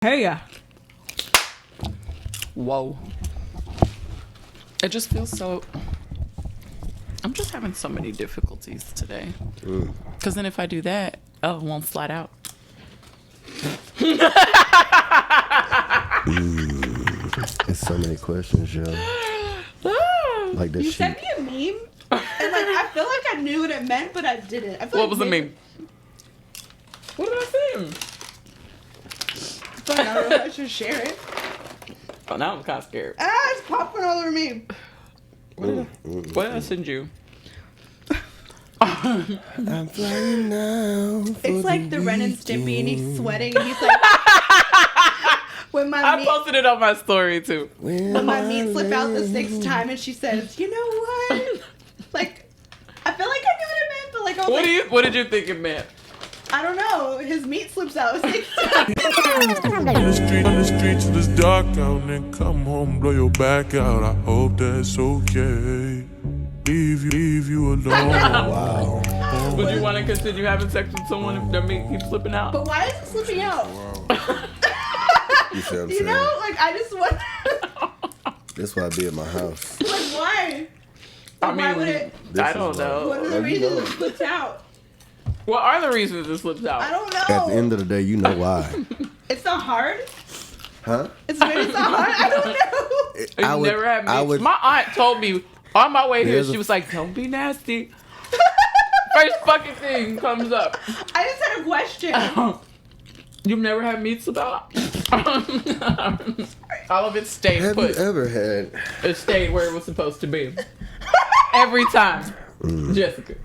Hey, whoa. It just feels so... I'm just having so many difficulties today. Because then if I do that, it won't slide out. It's so many questions, yo. Like this. You sent me a meme, and like I feel like I knew what it meant, but I didn't. I feel What like was the meme? What did I say? I don't know if I should share it. Oh, now I'm kind of scared. It's popcorn all over me. What did I send you? I'm flying now. It's like the Ren and Stimpy, and he's sweating, and he's like, when my I posted it on my story too. when my meat slip out the sixth time, and she says, "You know what?" Like, I feel like I knew what it meant, but like, I was What did you think it meant? I don't know. His meat slips out the sixth time. On the streets till it's dark out, and come home, blow your back out. I hope that's okay. Leave you alone. Wow. Would you want to continue having sex with someone if their meat keeps slipping out? But why is it slipping out? You see what I'm You saying? know, like I just want. That's why I be at my house. Like why? I Like, why mean, would it? I don't know. What are the reasons it slips out? What are the reasons it slips out? I don't know. At the end of the day, you know why. It's not hard. Huh? It's not hard. I don't know. You never had meat. My aunt told me on my way here, she was like, "Don't be nasty." First fucking thing comes up. I just had a question. You've never had meat slip out? All of it stayed Have put. you ever had? It stayed where it was supposed to be. Every time. Jessica.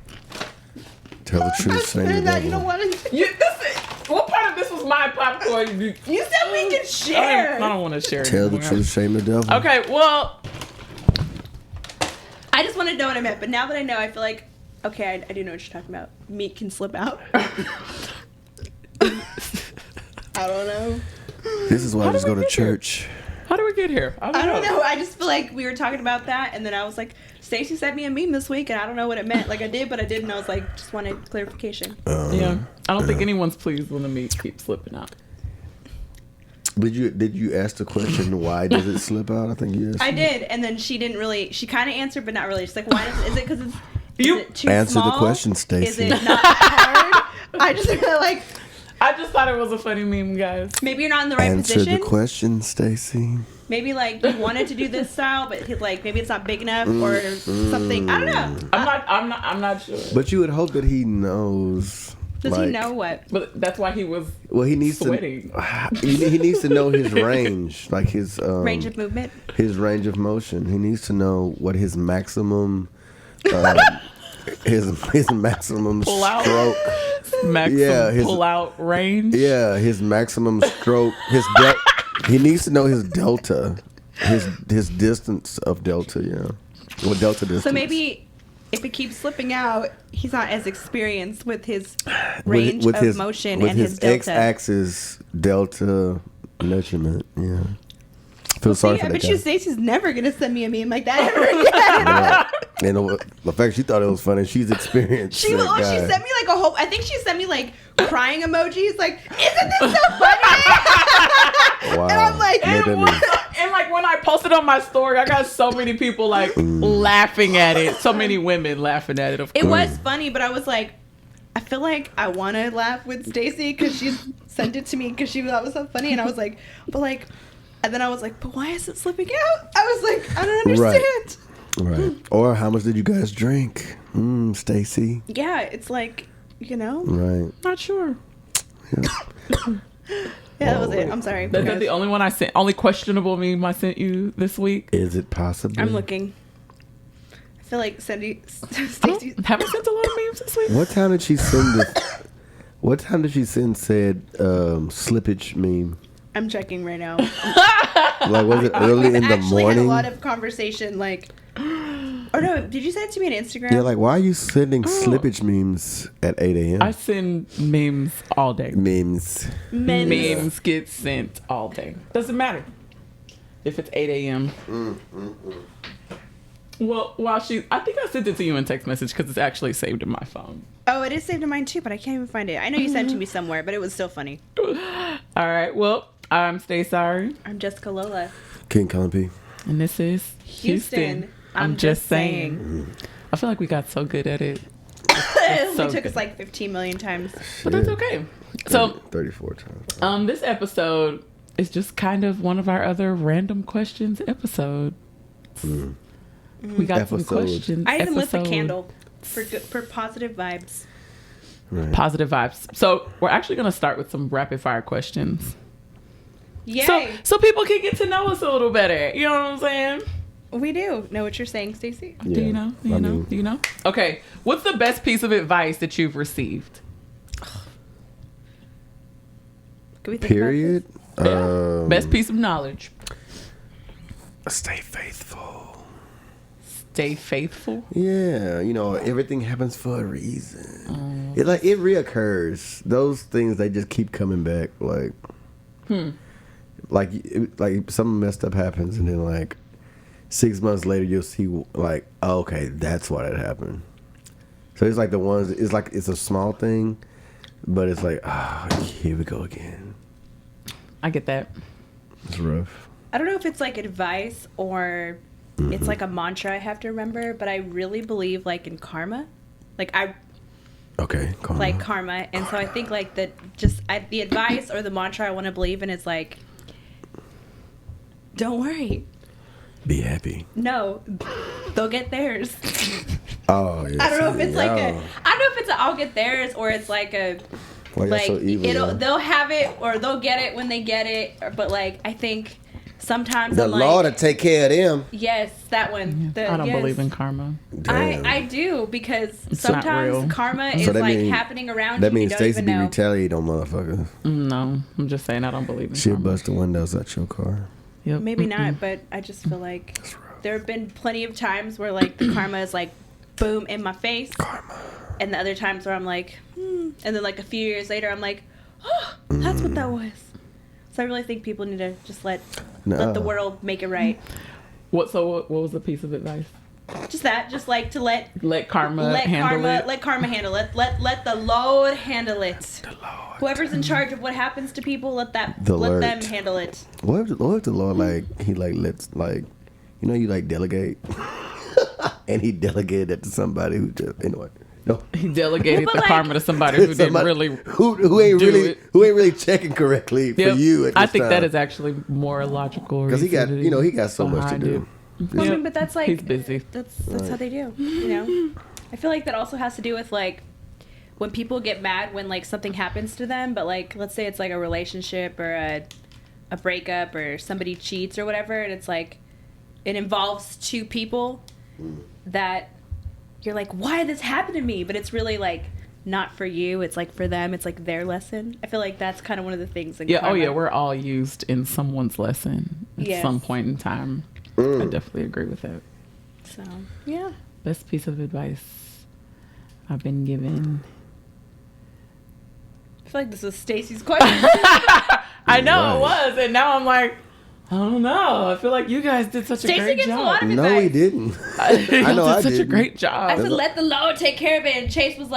Tell the truth, say the that you devil. don't want to. What part of this was my popcorn? You said we could share. I don't want to share it Tell the anymore. truth, shame the devil. Okay, well, I just wanted to know what I meant, but now that I know, I feel like okay, I do know what you're talking about. Meat can slip out. I don't know. This is why I just did go we to get here? church. how do we get here? I don't know. I just feel like we were talking about that, and then I was like, Stacey sent me a meme this week, and I don't know what it meant. Like I did, but I didn't. I was like, just wanted clarification. Yeah, I don't think anyone's pleased when the meat keeps slipping out. Did you ask the question, why does it slip out? I think you asked. I did, and then she didn't really. She kind of answered, but not really. She's like, "Why is it? Because it's is You it too answer small? the question, Is Stacey. it not hard?" I just feel like I just thought it was a funny meme, guys. maybe you're not in the right Answer position. the question, Stacey. Maybe like you wanted to do this style, but like maybe it's not big enough or something. I don't know. I'm not sure. But you would hope that he knows. Does he know what? But that's why he was Well, he needs sweating. he needs to know his range, like his Range of movement. his range of motion. He needs to know what his maximum his maximum Pull out. stroke. maximum Yeah, his- pull out range. Yeah, his maximum stroke. He needs to know his delta, his distance of delta. Yeah, what delta distance? So maybe if it keeps slipping out, he's not as experienced with his range of motion with and his delta. x-axis delta measurement. Yeah. Feel sorry for I that bet guy. you Stacey's never gonna send me a meme like that ever again. And the fact she thought it was funny, she's experienced. She that guy. sent me like a whole. I think she sent me like crying emojis. Like, isn't this so funny? Wow. And I'm like, Look at me. And like when I posted on my story, I got so many people like laughing at it. So many women laughing at it. Of it course. was funny, but I was like, I feel like I want to laugh with Stacey because she sent it to me because she thought it was so funny, and I was like, but like, and then I was like, but why is it slipping out? I was like, I don't understand. Right. Or how much did you guys drink? Stacy. Yeah, it's like, you know, Right. Not sure. Yeah. yeah, that was it. I'm sorry. That's not the only one I sent. Only questionable meme I sent you this week. Is it possible? I'm looking. I feel like Stacey. Haven't sent a lot of memes this week. What time did she send this? What time did she send said slippage meme? I'm checking right now. Like, was it early in the Actually had a morning? lot of conversation. Like, or no, did you send it to me on Instagram? Yeah, like, why are you sending slippage memes at 8 a.m.? I send memes all day. Memes. Memes get sent all day. Doesn't matter if it's 8 a.m. Well, I think I sent it to you in text message because it's actually saved in my phone. Oh, it is saved in mine too, but I can't even find it. I know you sent it to me somewhere, but it was still funny. All right. Well, I'm Stacey. I'm Jessica Lola. King Cumpy. And this is Houston. I'm just saying. I feel like we got so good at it. It so only took good. us like 15 million times. But that's okay. So 34 times. this episode is just kind of one of our other random questions episodes. We got some Episodes. questions. I even lit the Episode. candle for positive vibes. Right. Positive vibes. So we're actually going to start with some rapid fire questions. Yay! So people can get to know us a little better. You know what I'm saying? We do know what you're saying, Stacey. Do you know? Do you know? Do you know? Okay. What's the best piece of advice that you've received? Can we think Period. Best piece of knowledge. Stay faithful. Stay faithful. Yeah, everything happens for a reason. It reoccurs. Those things, they just keep coming back. Like something messed up happens, and then 6 months later you'll see oh, okay, that's why that happened. So it's like the ones. It's a small thing, but it's here we go again. I get that. It's rough. I don't know if it's like advice or it's like a mantra I have to remember, but I really believe in karma. Okay, karma. Like karma. And so I think the advice or the mantra I want to believe in is don't worry. Be happy. No, they'll get theirs. Oh, yeah. I don't know if it's I'll get theirs or it's Why y'all so evil, they'll have it or they'll get it when they get it. But I think sometimes the I'm Lord will take care of them. yes, that one. I don't believe in karma. Damn. I do because It's not real. sometimes karma is that mean- happening around That you. You means don't Stacey even be know. retaliate on motherfuckers. No, I'm just saying I don't believe in She'll karma. bust the windows out your car. Yep. Maybe not, but I just feel like there have been plenty of times where the karma is boom in my face, Karma. and the other times where I'm and then a few years later I'm oh, that's what that was. So I really think people need to just let the world make it right. What was the piece of advice? Just that, just to Let karma handle it. let karma handle it. Let the Lord handle it. The Lord. Whoever's in charge of what happens to people, let them Lord. handle it. What if the Lord he lets you delegate, and he delegated it to somebody who just anyway. No, He delegated But the karma to somebody who didn't really. who ain't do really it. who ain't really checking correctly for Yep. you. At this I think time. that is actually more logical because he got reasoning he got so much to behind do. it. Well, I Yep. mean, but that's He's busy. That's how they do. I feel like that also has to do with when people get mad when something happens to them, but let's say it's a relationship or a breakup or somebody cheats or whatever, and it's it involves two people that you're why did this happen to me? But it's really not for you. It's for them. It's their lesson. I feel like that's kind of one of the things. In Yeah. karma. Oh yeah. We're all used in someone's lesson at Yes. some point in time. I definitely agree with that. So yeah. Best piece of advice I've been given. I feel like this was Stacey's question. I know it Right. was, and now I'm I don't know. I feel like you guys did such a Stacey great gets job. a lot of No, advice. he didn't. I know I did such a didn't. great I job. said, let the Lord take care of it. And Chase was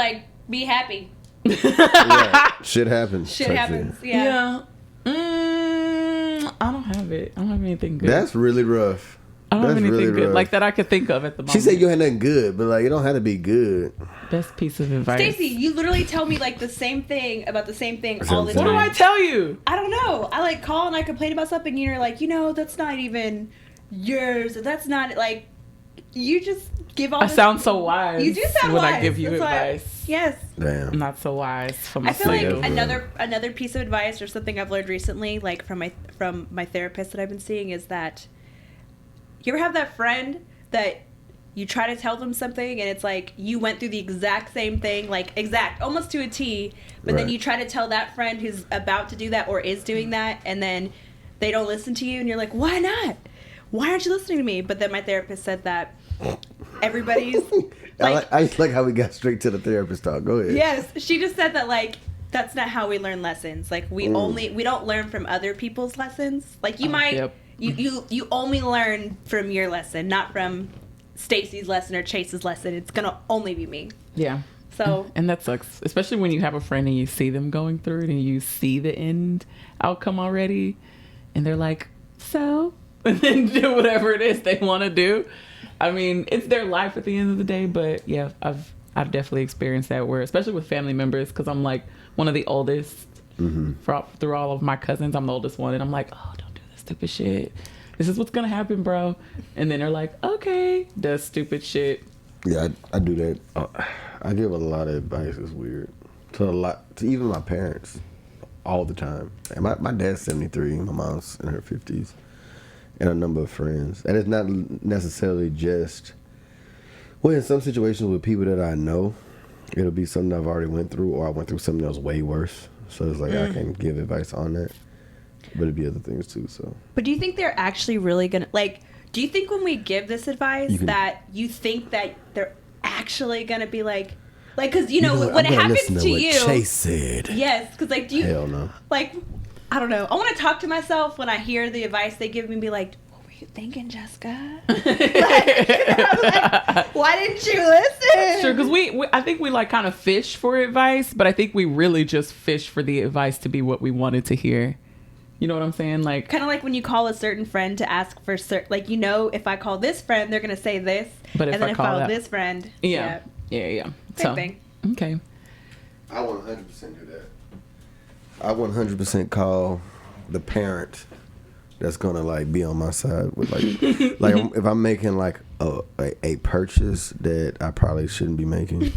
be happy. Yeah, shit happens. Shit type happens. shit. Yeah. I don't have it. I don't have anything good. That's really rough. I don't have that's anything really good rough. like that I could think of at the moment. She said you had nothing good, but it don't have to be good. Best piece of advice. Stacey, you literally tell me the same thing about the same thing all the What time. What do I tell you? I don't know. I call and I complain about something and you're that's not even yours. That's not you just give all I this- sound so wise. You do sound when wise. I give you That's why- advice. Yes. I'm Damn. not so wise for I feel myself. another piece of advice or something I've learned recently, from my therapist that I've been seeing, is that you ever have that friend that you try to tell them something and it's you went through the exact same thing, almost to a T, but then Right. you try to tell that friend who's about to do that or is doing that, and then they don't listen to you, and you're why not? Why aren't you listening to me? But then my therapist said that everybody's I just like how we got straight to the therapist talk. Go ahead. Yes, she just said that that's not how we learn lessons. We don't learn from other people's lessons. You might Yep. you only learn from your lesson, not from Stacy's lesson or Chase's lesson. It's gonna only be me. Yeah. So And that sucks, especially when you have a friend and you see them going through it and you see the end outcome already, and they're like, so, and then do whatever it is they want to do. I mean, it's their life at the end of the day, but yeah, I've definitely experienced that where, especially with family members, because I'm like one of the oldest through all of my cousins. I'm the oldest one, and I'm like, oh, don't do this stupid shit. This is what's gonna happen, bro. And then they're like, okay, does stupid shit. Yeah, I do that. I give a lot of advice. It's weird to even my parents all the time. And my dad's 73, my mom's in her 50s, and a number of friends. And it's not necessarily just. Well, in some situations with people that I know, it'll be something I've already went through, or I went through something that was way worse. So it's like I can give advice on that, but it'd be other things too. So. But do you think they're actually really gonna like? Do you think when we give this advice that you think that they're actually gonna be like, because you know when it happens to you, Chase said. Yes, because like, do you? Hell no. Like, I don't know. I want to talk to myself when I hear the advice they give me and be like, what were you thinking, Jessica? Like, why didn't you listen? Sure, because I think we like kind of fish for advice, but I think we really just fish for the advice to be what we wanted to hear. You know what I'm saying? Like kind of like when you call a certain friend to ask for like, you know, if I call this friend, they're gonna say this, but and then if I call this friend, yeah. Same thing. Okay. I 100% do that. I 100% call the parent that's gonna like be on my side with like if I'm making like a purchase that I probably shouldn't be making,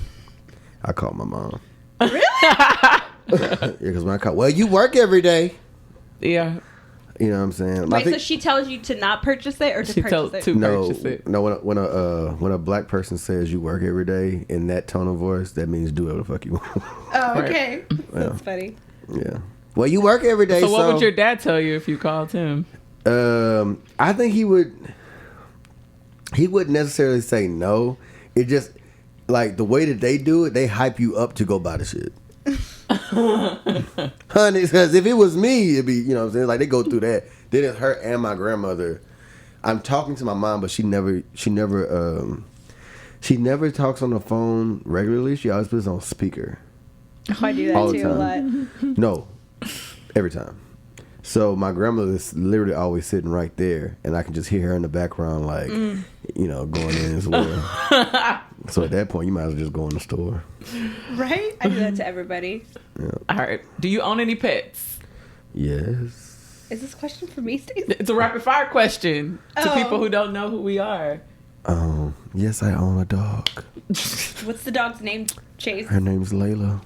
I call my mom. Really? Yeah, because when I call, well, you work every day. Yeah. You know what I'm saying? Wait, so she tells you to not purchase it or to purchase it? Purchase it. No. When a black person says you work every day in that tone of voice, that means do whatever the fuck you want. Oh, okay. That's funny. Yeah. Well, you work every day. So what would your dad tell you if you called him? I think he wouldn't necessarily say no. It just like the way that they do it, they hype you up to go buy the shit. Honey, because if it was me, it'd be, you know what I'm saying, like they go through that. Then it's her and my grandmother. I'm talking to my mom, but she never talks on the phone regularly. She always puts it on speaker. Oh, I do that all the too a lot. No, every time. So my grandmother's literally always sitting right there, and I can just hear her in the background, like, you know, going in as well. So at that point, you might as well just go in the store. Right? I do that to everybody. Yeah. All right. Do you own any pets? Yes. Is this question for me, Stacey? It's a rapid fire question to people who don't know who we are. Yes, I own a dog. What's the dog's name, Chase? Her name's Layla.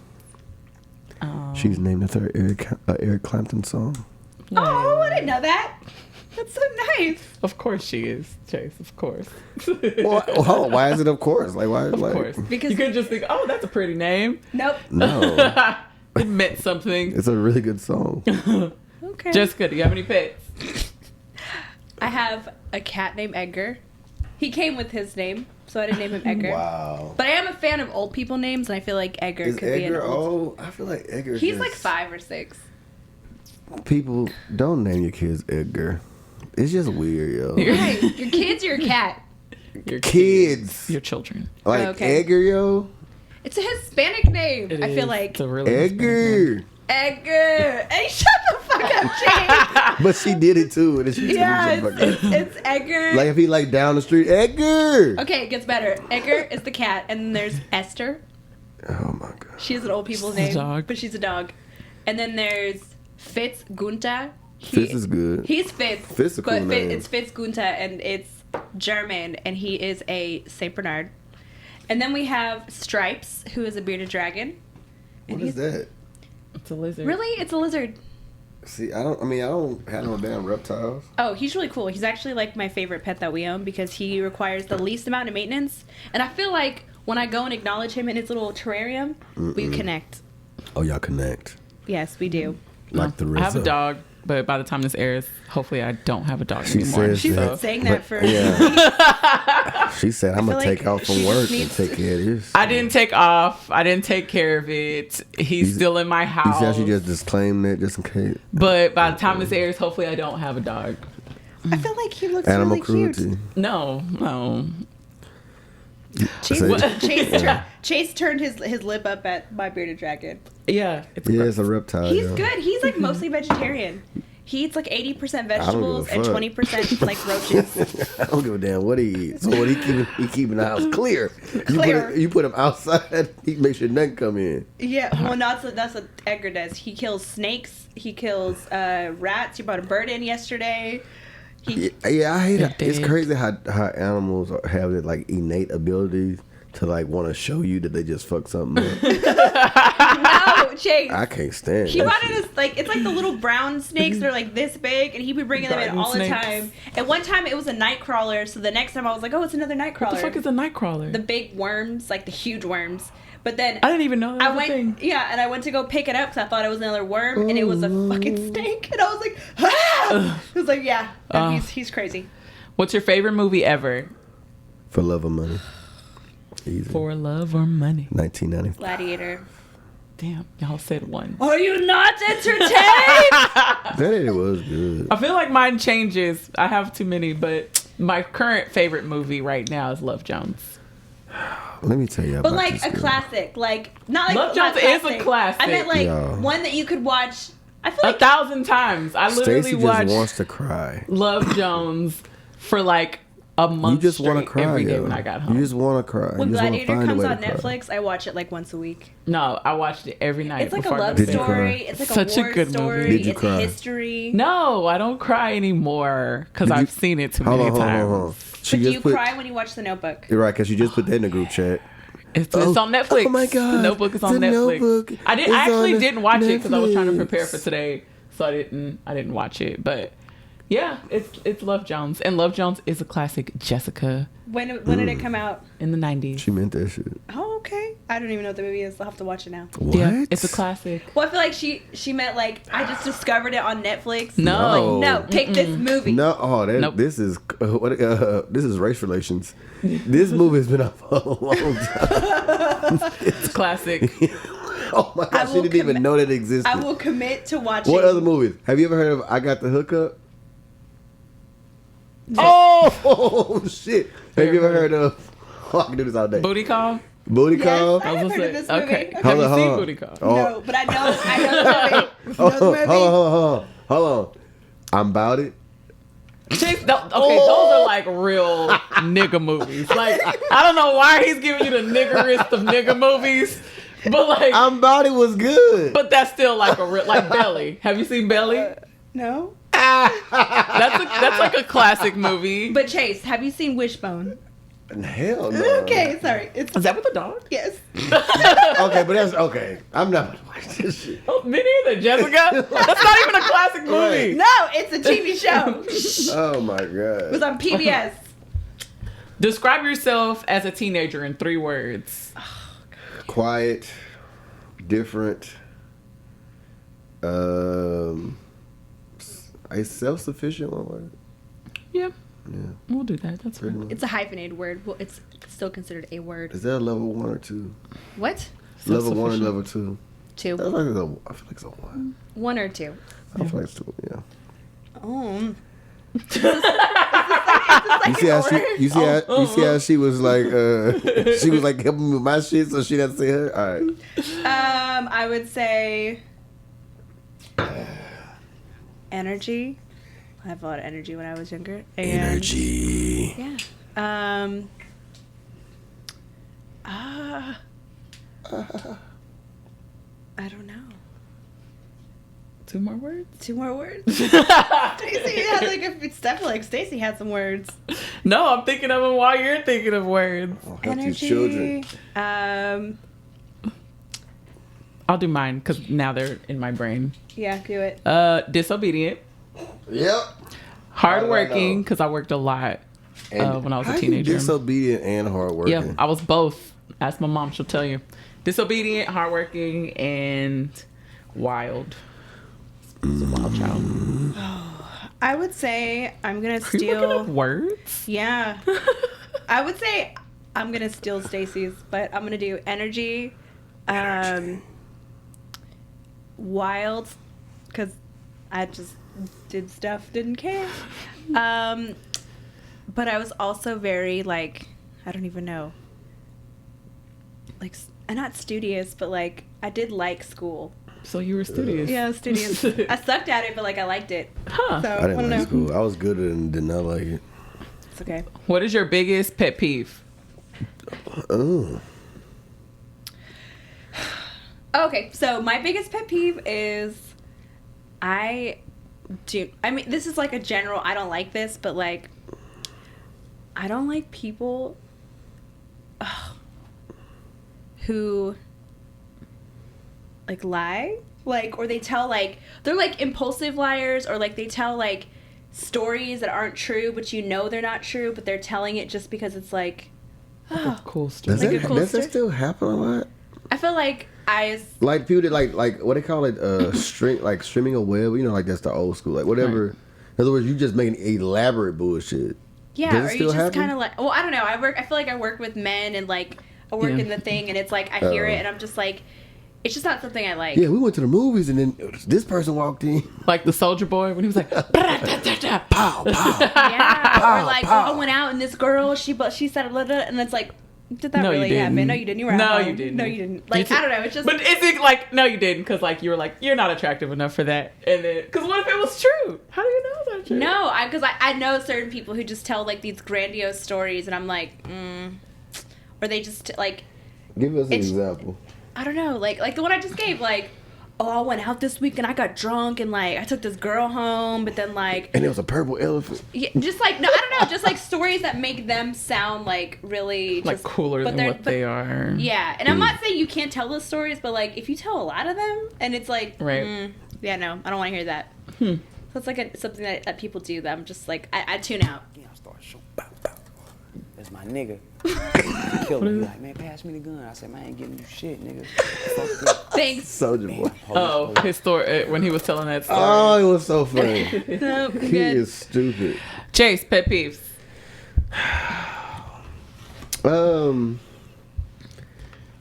She's named after Eric Clapton song. Oh, I didn't know that. That's so nice. Of course she is, Chase. Of course. Well, why is it of course? Like, why? Of course. Because you could just think, oh, that's a pretty name. Nope. No. It meant something. It's a really good song. Okay. Jessica, do you have any pets? I have a cat named Edgar. He came with his name, so I didn't name him Edgar. Wow. But I am a fan of old people names, and I feel like Edgar Is could be Edgar an old. I feel like Edgar. He's like 5 or 6. People don't name your kids Edgar. It's just weird, yo. Right. Your kids or your cat? Your Kids. Your children. Like Okay. Edgar, yo. It's a Hispanic name. I feel like It's a really Edgar. Edgar. Hey, shut the fuck up, Jane. But she did it too. And she Yeah, told me something it's Edgar. like if he like down the street, Edgar. Okay, it gets better. Edgar is the cat, and then there's Esther. Oh my god. She's an old people's She's a name, dog. but she's a dog. And then there's Fitz Gunther. Fitz is good. He's Fitz. Fitz is a cool but name. It's Fitz Gunther, and it's German, and he is a Saint Bernard. And then we have Stripes, who is a bearded dragon. What is that? It's a lizard. Really? It's a lizard. See, I don't have no damn reptiles. Oh, he's really cool. He's actually like my favorite pet that we own because he requires the least amount of maintenance. And I feel like when I go and acknowledge him in his little terrarium, we connect. Oh, y'all connect. Yes, we do. Like the I have a RZA. dog, but by the time this airs, hopefully I don't have a dog She anymore. says She's that. been saying that for Yeah. She said, I'm I going to feel take like out from she work just and needs take care of this. I didn't take off. I didn't take care of it. He's still in my You house. said she just disclaimed that just in case. But by the time this airs, hopefully I don't have a dog. I feel like he looks Animal really cruelty. cute. No. Chase, So- Chase turned his lip up at My Bearded Dragon. Yeah, it's Yeah, gross. it's a reptile. He's yeah. good. He's like mostly vegetarian. He eats like 80% vegetables give a and fuck. 20% like roaches. I don't give a damn what he eats. So what he keeping the house clear. Clear. You put him outside. He makes sure nothing come in. Yeah, well, that's what Edgar does. He kills snakes. He kills rats. He brought a bird in yesterday. Yeah, I hate it. They're It's dead. crazy how animals have that like innate abilities to like want to show you that they just fucked something up. No, Chase. I can't stand. He that brought shit. in this like it's like the little brown snakes. They're like this big, and he'd be bringing them in Garden all the snakes. time. And one time it was a night crawler. So the next time I was like, oh, it's another night What crawler. the fuck is a night crawler? The big worms, like the huge worms. But then I didn't even know that I was a went, thing. yeah, and I went to go pick it up because I thought it was another worm, and it was a fucking snake, and I was like, ah! It was like, yeah, no, he's crazy. What's your favorite movie ever? For Love or Money. Easy. For love or money? 1990. Gladiator. Damn, y'all said one. Are you not entertained? That it was good. I feel like mine changes. I have too many, but my current favorite movie right now is Love Jones. Let me tell you about But like this a girl. classic, like not like Love not Jones is a classic. I meant like Yeah. one that you could watch. I feel A like 1,000 times. I literally Stacey just watched wants to cry. Love Jones for like a month You just want to straight cry. every day yo. when I got home. You just want to cry. when you just wanna Gladiator find a comes way on to cry. Netflix, I watch it like once a week. No, I watched it every night. It's like a before I love go to Did you bed. cry? story. It's like Such a a war good movie. story. Did you It's cry? a history. No, I don't cry anymore because Did you- I've seen it too Hold many on, hold on, times. hold on. She But do just you put. cry when you watch The Notebook? You're right, because she just put that in the group chat. It's Oh, on Netflix. oh my God. The Notebook is on The Netflix. Notebook I is actually on didn't watch it because I was trying to Netflix. prepare for today, so I didn't watch it. But yeah, it's Love Jones, and Love Jones is a classic. Jessica When did it come out? in the 90s. She meant that shit. Oh, okay. I don't even know what the movie is. I'll have to watch it now. What? Yeah, it's a classic. Well, I feel like she meant like I just discovered it on Netflix. No. No, take this movie. No, Nope. this is this is race relations. This movie has been up for a long time. It's classic. Oh my I god, she will didn't even commit- know that existed. I will commit to watching. What other movies? Have you ever heard of I Got the Hookup? Oh shit! Have you ever heard of? Oh, I can do this all day. Booty Call. Booty Yes, Call. I have gonna heard say, of this movie. okay. Okay. Have you Hold seen on. Booty Call? Oh. No, but I know the movie. Oh, Know the movie. hold on. I'm about it. Okay, those are like real nigga movies. Like, I don't know why he's giving you the niggerest of nigga movies, but like, I'm about it was good. but that's still like a real, like Belly. Have you seen Belly? No. That's like a classic movie. But Chase, have you seen Wishbone? Hell no. Okay, sorry. It's Is that with the dog? yes. Okay, but that's okay. I'm not gonna watch this shit. Oh, me neither, Jessica. That's not even a classic movie. No, it's a TV show. Oh my It god. was on PBS. Describe yourself as a teenager in 3 words. Quiet, different. Is self-sufficient one word? Yeah, Yeah. we'll do that. That's Pretty fine. much. It's a hyphenated word. Well, it's still considered a word. Is that a level 1 or 2? What? Level 1 and Self-sufficient. level 2. Two. I feel like it's a 1. 1 or 2. I feel like it's 2. Yeah. Oh. You see how she was like she was like helping me with my shit, so she didn't say her. All right. I would say energy. I have a lot of energy when I was younger. And Energy. Yeah. I don't know. 2 more words? 2 more words. Stacey had it's definitely like Stacey had some words. No, I'm thinking of them while you're thinking of words. I'll help these children. I'll do mine because now they're in my brain. Yeah, do it. Disobedient. Yep. Hardworking because I worked a lot when I was a how teenager. You disobedient and hardworking. Yeah, I was both. Ask my mom; she'll tell you. Disobedient, hardworking, and wild. I was a wild child. I would say I'm gonna Are you looking up steal. words? Yeah, I would say I'm gonna steal Stacey's, but I'm gonna do energy, wild, because I just did stuff, didn't care. But I was also very like, I don't even know. like, not studious, but like I did like school. So you were studious. Yeah, I was studious. I sucked at it, but like I liked it. Huh. So I I didn't don't like know. school. I was good at it and did not like it. It's okay. What is your biggest pet peeve? Oh. Okay, so my biggest pet peeve is I mean, this is like a general, I don't like this, but like, I don't like people who like lie, like, or they tell like, they're like impulsive liars, or like they tell like stories that aren't true, but you know they're not true, but they're telling it just because it's like, oh. Cool story. Like a cool Does story? that still happen a lot? I feel like Like people did like what they call it, streaming a web. You know, like that's the old school, like whatever. Right. In other words, you just making elaborate bullshit. yeah, Does it or you still just happen? kind of like, well, I don't know. I feel like I work with men, and like I work Yeah. in the thing, and it's like I hear it, and I'm just like, it's just not something I like. Yeah, we went to the movies and then this person walked in. Like the Soldier Boy when he was like, pow, Pow, pow. Yeah, or like, pow. oh, I went out and this girl, she said, blah, blah, and it's like, did that No, you really didn't. happen? No, you didn't. You were at No, home. you didn't. No, you didn't. Like, You I don't know. It's just. But is it like, no, you didn't, because like you were like, you're not attractive enough for that, and then because what if it was true? How do you know that's true? No, because I know certain people who just tell like these grandiose stories, and I'm like, or they just like, Give us an It's- example. I don't know, like the one I just gave, like, oh, I went out this week and I got drunk and like I took this girl home, but then like, And there was a purple elephant. yeah, just like, no, I don't know, just like stories that make them sound like really Like just, cooler but than they're- what they are. Yeah, and I'm not saying you can't tell those stories, but like if you tell a lot of them and it's like, Right. yeah, no, I don't want to hear that. Hmm. So it's like something that people do that I'm just like, I tune out. Yeah, I start shooting. Bow, bow. That's my nigga. Kill him. He like, man, pass me the gun. I said, man, I ain't giving you shit, nigga. Fuck this. Thanks. Soldier Boy. Oh, his story when he was telling that story. Oh, it was so funny. No, I'm He good. is stupid. Chase, pet peeves.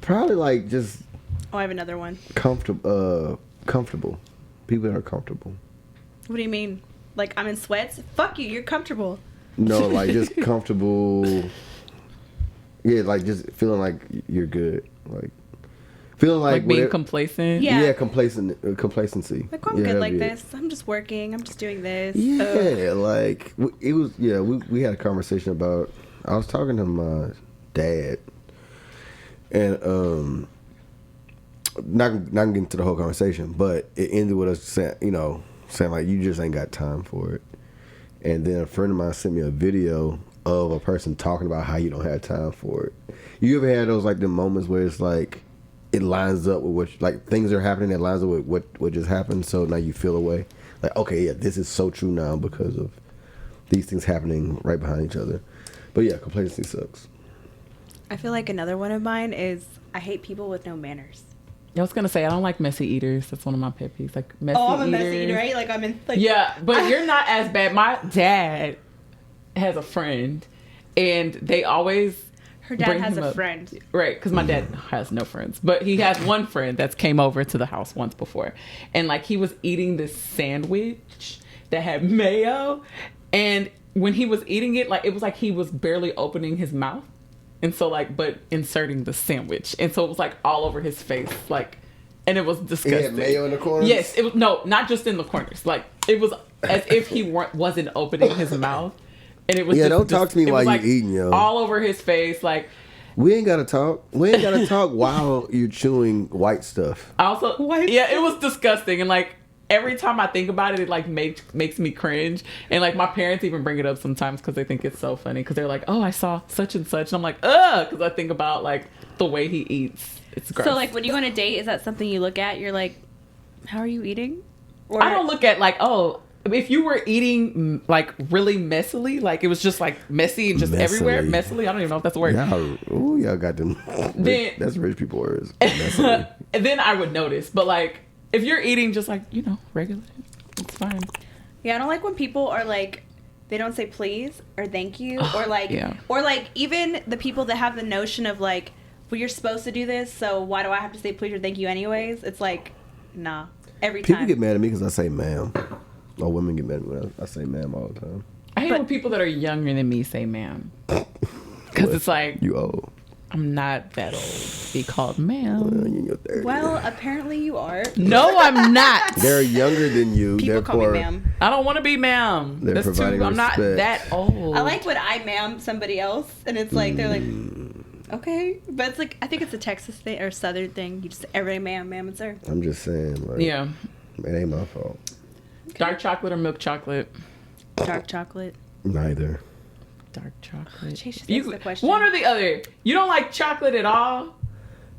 Probably like just Oh, I have another one. comfortable. People that are comfortable. What do you mean? Like I'm in sweats? Fuck you. You're comfortable. No, like just comfortable. Yeah, like just feeling like you're good. Like feeling Like being whatever- complacent. Yeah. complacency. Like I'm Yeah, good that'd like be it. this. I'm just working. I'm just doing this. Yeah, like it was. Yeah, we had a conversation about. I was talking to my dad, and not getting into the whole conversation, but it ended with us saying like you just ain't got time for it. And then a friend of mine sent me a video of a person talking about how you don't have time for it. You ever had those like the moments where it's like it lines up with what like things are happening that lines up with what just happened, so now you feel away. Like, okay, yeah, this is so true now because of these things happening right behind each other. But yeah, complacency sucks. I feel like another one of mine is I hate people with no manners. I was gonna say I don't like messy eaters. That's one of my pet peeves. Like messy Oh, I'm a eaters. messy eater, right? Like I'm in. Like, Yeah, but you're not as bad. My dad has a friend, and they always Her dad bring has him a up. friend. Right, because my dad has no friends, but he has one friend that's came over to the house once before, and like he was eating this sandwich that had mayo, and when he was eating it, like it was like he was barely opening his mouth, and so like but inserting the sandwich, and so it was like all over his face, like, and it was disgusting. It had mayo in the corners? Yes, it was not just in the corners, like it was as if he wasn't opening his mouth. And it was Yeah, just, don't talk to me it while was, you like, eating, yo. all over his face. Like We ain't gotta talk. We ain't gotta talk while you're chewing white stuff. I also, yeah, it was disgusting. And like every time I think about it, it like makes me cringe. And like my parents even bring it up sometimes because they think it's so funny. Because they're like, oh, I saw such and such, and I'm like, ugh, because I think about like the way he eats. It's gross. So like when you go on a date, is that something you look at? You're like, how are you eating? Or I don't look at like, oh, if you were eating like really messily, like it was just like messy and just everywhere, messily. I don't even know if that's a word. Y'all got them. Then- That's rich people words. And then I would notice. But like, if you're eating just like, regular, it's fine. Yeah, I don't like when people are like, they don't say please or thank you or like, yeah. or like even the people that have the notion of like, well, you're supposed to do this, so why do I have to say please or thank you anyways? It's like, nah, every People time. get mad at me because I say ma'am. Or women get mad at me when I say ma'am all the time. I hate when people that are younger than me say ma'am. Because it's like, You old. I'm not that old to be called ma'am. Well, you're in your 30s. Well, apparently you are. No, I'm not. They're younger than you. People call me therefore, ma'am. I don't want to be ma'am. They're That's too. providing I'm not respect. that old. I like when I ma'am somebody else, and it's like they're like, okay, but it's like I think it's a Texas thing or Southern thing. You just everybody ma'am, and sir. I'm just saying. Like, Yeah. it ain't my fault. Dark chocolate or milk chocolate? Dark chocolate. Neither. Dark chocolate. Chase just answered the question. One or the other. You don't like chocolate at all?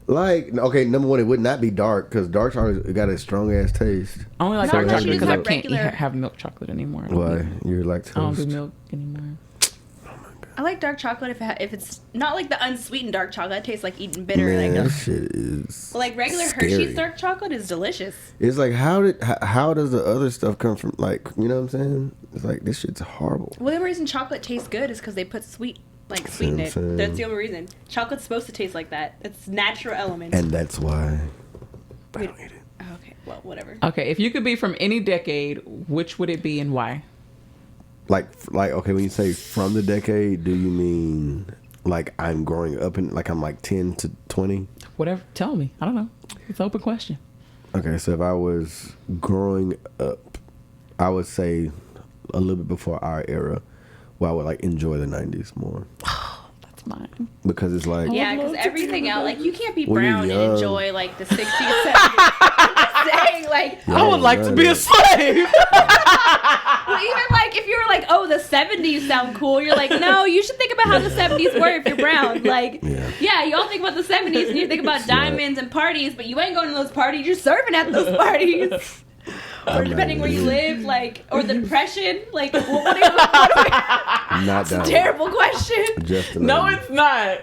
Like, okay, number one, it would not be dark because dark chocolate got a strong ass taste. I only like No, dark no, chocolate she just because I have can't regular- have milk chocolate anymore. Why? You're I don't do lactose. milk anymore. I like dark chocolate if it's not like the unsweetened dark chocolate. It tastes like eating bitter. Man, Like, that shit is. but like regular scary. Hershey's dark chocolate is delicious. It's like how does the other stuff come from? Like, you know what I'm saying? It's like this shit's horrible. Well, the only reason chocolate tastes good is because they put sweet in it. saying. That's the only reason. Chocolate's supposed to taste like that. It's natural element. And that's why I Wait. don't eat it. Oh, okay, well, whatever. Okay, if you could be from any decade, which would it be and why? Like okay, when you say from the decade, do you mean like I'm growing up in like I'm like 10 to 20? Whatever. Tell me. I don't know. It's an open question. Okay, so if I was growing up, I would say a little bit before our era, where I would like enjoy the 90s more That's mine. because it's like Yeah, would because love to everything do else, that. like you can't be When you're brown and young. enjoy like the 60s, 70s. I'm just saying, like, Yeah, I would like to be a slave. well, even like if you were like, oh, the 70s sound cool, you're like, no, you should think about how the 70s were if you're brown. Like, Yeah. you all think about the 70s and you think about diamonds and parties, but you ain't going to those parties. You're serving at those parties. Or I'm depending not where you even- live, like, or the depression, like, what do we, not that terrible question. Just the No, 90s. it's not.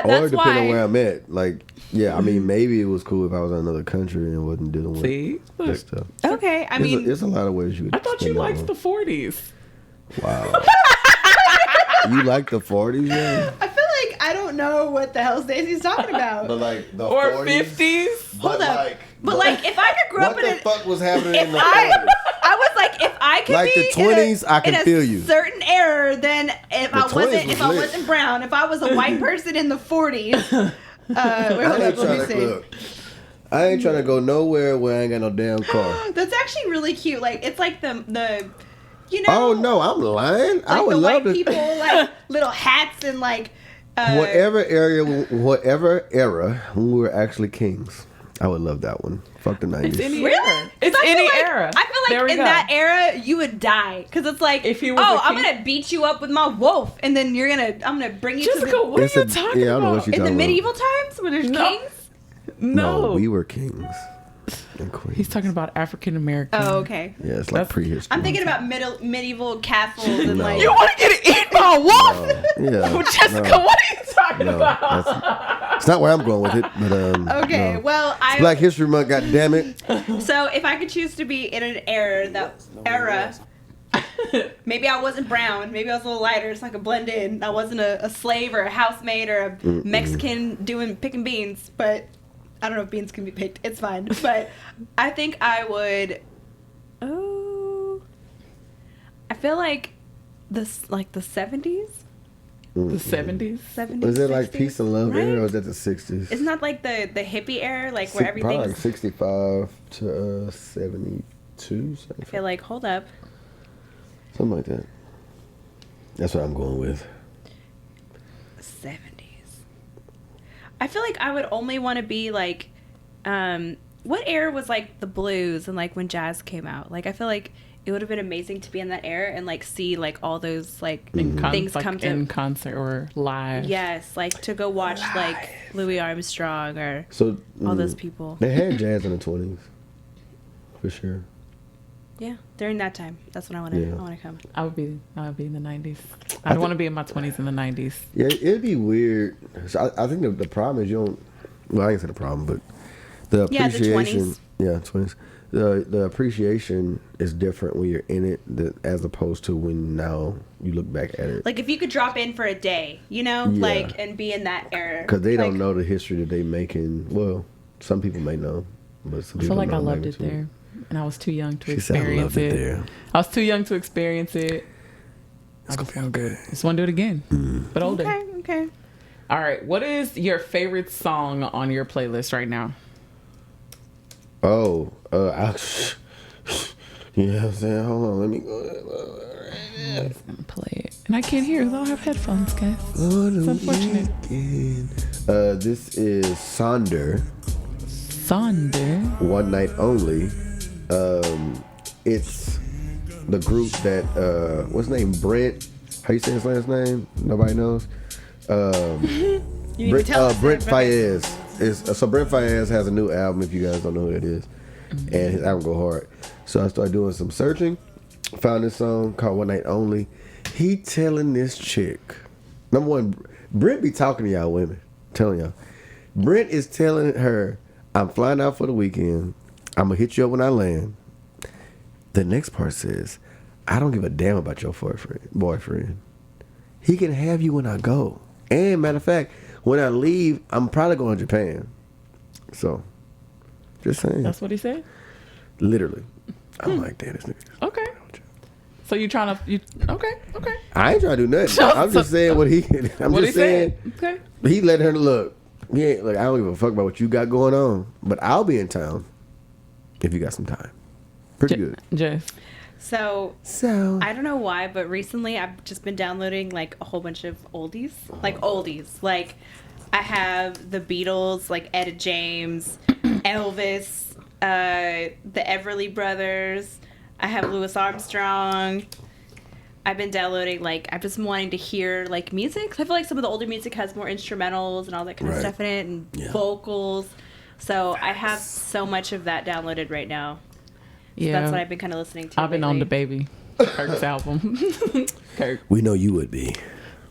Or That's depending on where why. I'm at. Like, yeah, I mean, maybe it was cool if I was in another country and wasn't dealing with See? this Look, stuff. Okay, I mean, There's a lot of ways you could I thought you spend that liked on. the 40s. Wow. You like the 40s, yeah? I feel like I don't know what the hell Stacey's talking about. like the Or 50s. Hold up. But like, if I could grow up what in the fuck was happening in if the I 40s? I was like, if I could Like be the 20s, I can in a feel you. certain era, then if The I 20s wasn't was if I lit. wasn't brown, if I was a white person in the 40s, wait, hold I up, ain't let me trying to see. look. I ain't trying to go nowhere where I ain't got no damn car. That's actually really cute. Like it's like the you know. Oh no, I'm lying. Like I would the love white to. people like little hats and like Whatever era when we were actually kings, I would love that one. Fuck the 90s. It's any Really? era. It's 'Cause I feel any like- era. I feel There like we in go. that era you would die because it's like, If he was oh, a I'm king- gonna beat you up with my wolf, and then I'm gonna bring you Jessica, to the, what It's are you a- talking yeah, I don't know about? what you in the talking about. medieval times where there's No. kings. No. we were kings and queens. He's talking about African American. Oh, okay. Yeah, it's like That's- prehistory. I'm thinking about medieval castles and No. like. You want to get eaten by a wolf? Yeah, Jessica, no, what are you talking no, about? it's not where I'm going with it, but Okay, no. well, It's Black History Month. God damn it! so if I could choose to be in an era, maybe I wasn't brown, maybe I was a little lighter, so I could blend in. I wasn't a slave or a housemaid or a Mexican picking beans, but I don't know if beans can be picked. It's fine, but I think I would. Oh, I feel like the 70s. The 70s? 70s. Was it like 60s, peace and love right? era, or was that the 60s? Isn't that like the hippie era, like where Probably like everything's? 65 to 72, I feel like, hold up, something like that. That's what I'm going with. 70s. I feel like I would only want to be like, what era was like the blues and like when jazz came out? Like I feel like it would have been amazing to be in that era and like see like all those like things like come to. in concert or live. Yes, like to go watch like Louis Armstrong or So all those people. They had jazz in the 20s, for sure. Yeah, during that time, that's when I want to. Yeah. I want to come. I would be in the 90s. I'd want to be in my 20s in the 90s. Yeah, it'd be weird. So I think the problem is you don't. Well, I ain't say the problem, but the Yeah, the appreciation. 20s. Yeah, 20s. The appreciation is different when you're in it as opposed to when now you look back at it. Like if you could drop in for a day, you know, Yeah. like and be in that era. Because they don't Like, know the history that they making. Well, some people may know, but some I people feel like I don't know loved it magnitude. there. And I was too young to She said I experience loved it it. there. I was too young to experience it. It's gonna feel good. Just want to do it again. But older. Okay. All right. What is your favorite song on your playlist right now? Oh, you know what I'm saying? Hold on, let me go. I'm just gonna play it, and I can't hear because I don't have headphones, guys. It's unfortunate. This is Sonder. One Night Only. It's the group that what's his name? Brent. How you say his last name? Nobody knows. You need to tell us. Brent Fayez. So Brent Fayez has a new album. If you guys don't know who it is, and his album go hard. So I started doing some searching. Found this song called One Night Only. He telling this chick. Number one, Brent be talking to y'all women. Telling y'all. Brent is telling her, I'm flying out for the weekend. I'm going to hit you up when I land. The next part says, I don't give a damn about your boyfriend. He can have you when I go. And matter of fact, when I leave, I'm probably going to Japan. So, just saying. That's what he said? Literally. I'm like, damn, this nigga. Okay. So you trying to... Okay. I ain't trying to do nothing. I'm just saying what he... I'm What just he saying. said? Okay. He let her look. Yeah, like I don't give a fuck about what you got going on, but I'll be in town if you got some time. Pretty good. Jess. So I don't know why, but recently I've just been downloading like a whole bunch of oldies. Like I have the Beatles, like Etta James, Elvis, the Everly Brothers. I have Louis Armstrong. I've been downloading, like, I've just been wanting to hear, like, music. I feel like some of the older music has more instrumentals and all that kind of stuff in it, and vocals. So I have so much of that downloaded right now. So that's what I've been kind of listening to. I've been on the Baby, Kirk's album. Kirk. We know you would be.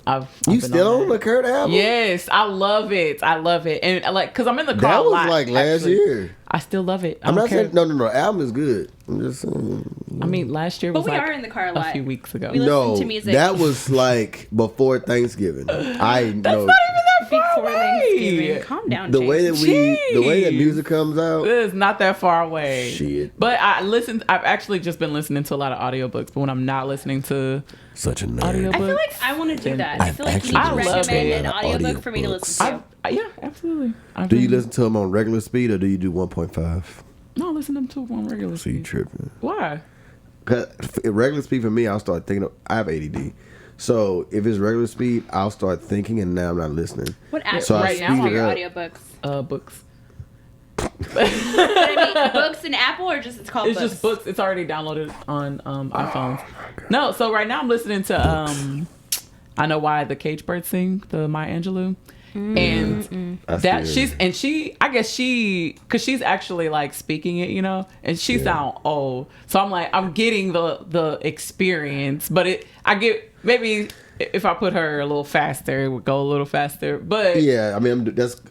I've You been still on that. the Kurt album? Yes, I love it. And like, cause I'm in the car That a was lot, like last actually. year. I still love it. I'm don't not care. saying no. Album is good. I'm just saying. I mean, last year But was we like are in the car a a lot. few weeks ago. We listen No, to music. that was like before Thanksgiving. I That's know not even that far Before Thanksgiving. away. Calm down, the way James. that the way that music comes out. It is not that far away. Shit. But I've actually just been listening to a lot of audiobooks. But when I'm not listening to Such a nerd. audiobooks, I feel like I want to do that. I feel like you need I to love recommend it. an audiobook for me to listen to. yeah, absolutely. Do you listen to them on regular speed or do you do 1.5? No, listen to them to one regular So you speed. tripping? Why? Cause regular speed for me, I'll start thinking. I have ADD, so if it's regular speed, I'll start thinking, and now I'm not listening. What app So I right now speed are it your up. audiobooks? Books. But I mean, books in Apple or just it's called It's books? just books. It's already downloaded on iPhones. No, so right now I'm listening to I Know Why the Cage Birds Sing, the Maya Angelou. And that I guess because she's actually like speaking it, you know, and she sound old. So I'm like, I'm getting the experience, but I get maybe if I put her a little faster, it would go a little faster. But Yeah, I mean,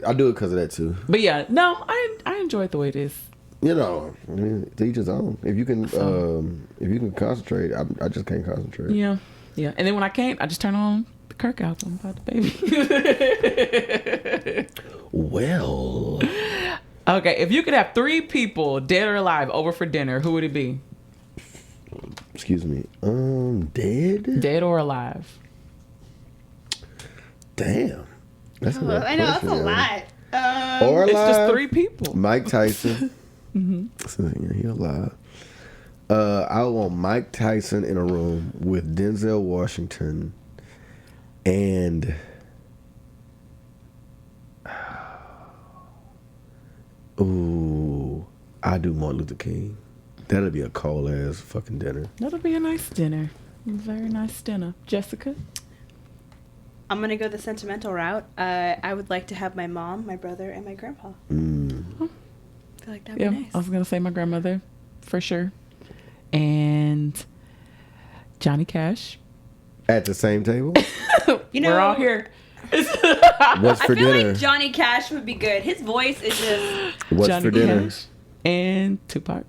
I do it because of that too. But yeah, no, I enjoy it the way it is. You know, I mean, to each his own. If you can concentrate, I just can't concentrate. Yeah. And then when I can't, I just turn on the Kirk album about the Baby. Well, Okay, if you could have 3 people, dead or alive, over for dinner, who would it be? excuse me. Dead? Dead or alive? Damn. That's a rough I know that's a question, lot. Or alive? It's just 3 people. Mike Tyson. So, yeah, he alive. I want Mike Tyson in a room with Denzel Washington and I do Martin Luther King. That'll be a cold ass fucking dinner. That'll be a nice dinner. Very nice dinner. Jessica? I'm gonna go the sentimental route. I would like to have my mom, my brother, and my grandpa. I feel like that'd Yeah, be nice. I was going to say my grandmother, for sure. And Johnny Cash. At the same table? You know, We're all here. What's I for feel dinner? like Johnny Cash would be good. His voice is just. What's Johnny for dinner? Cash and Tupac.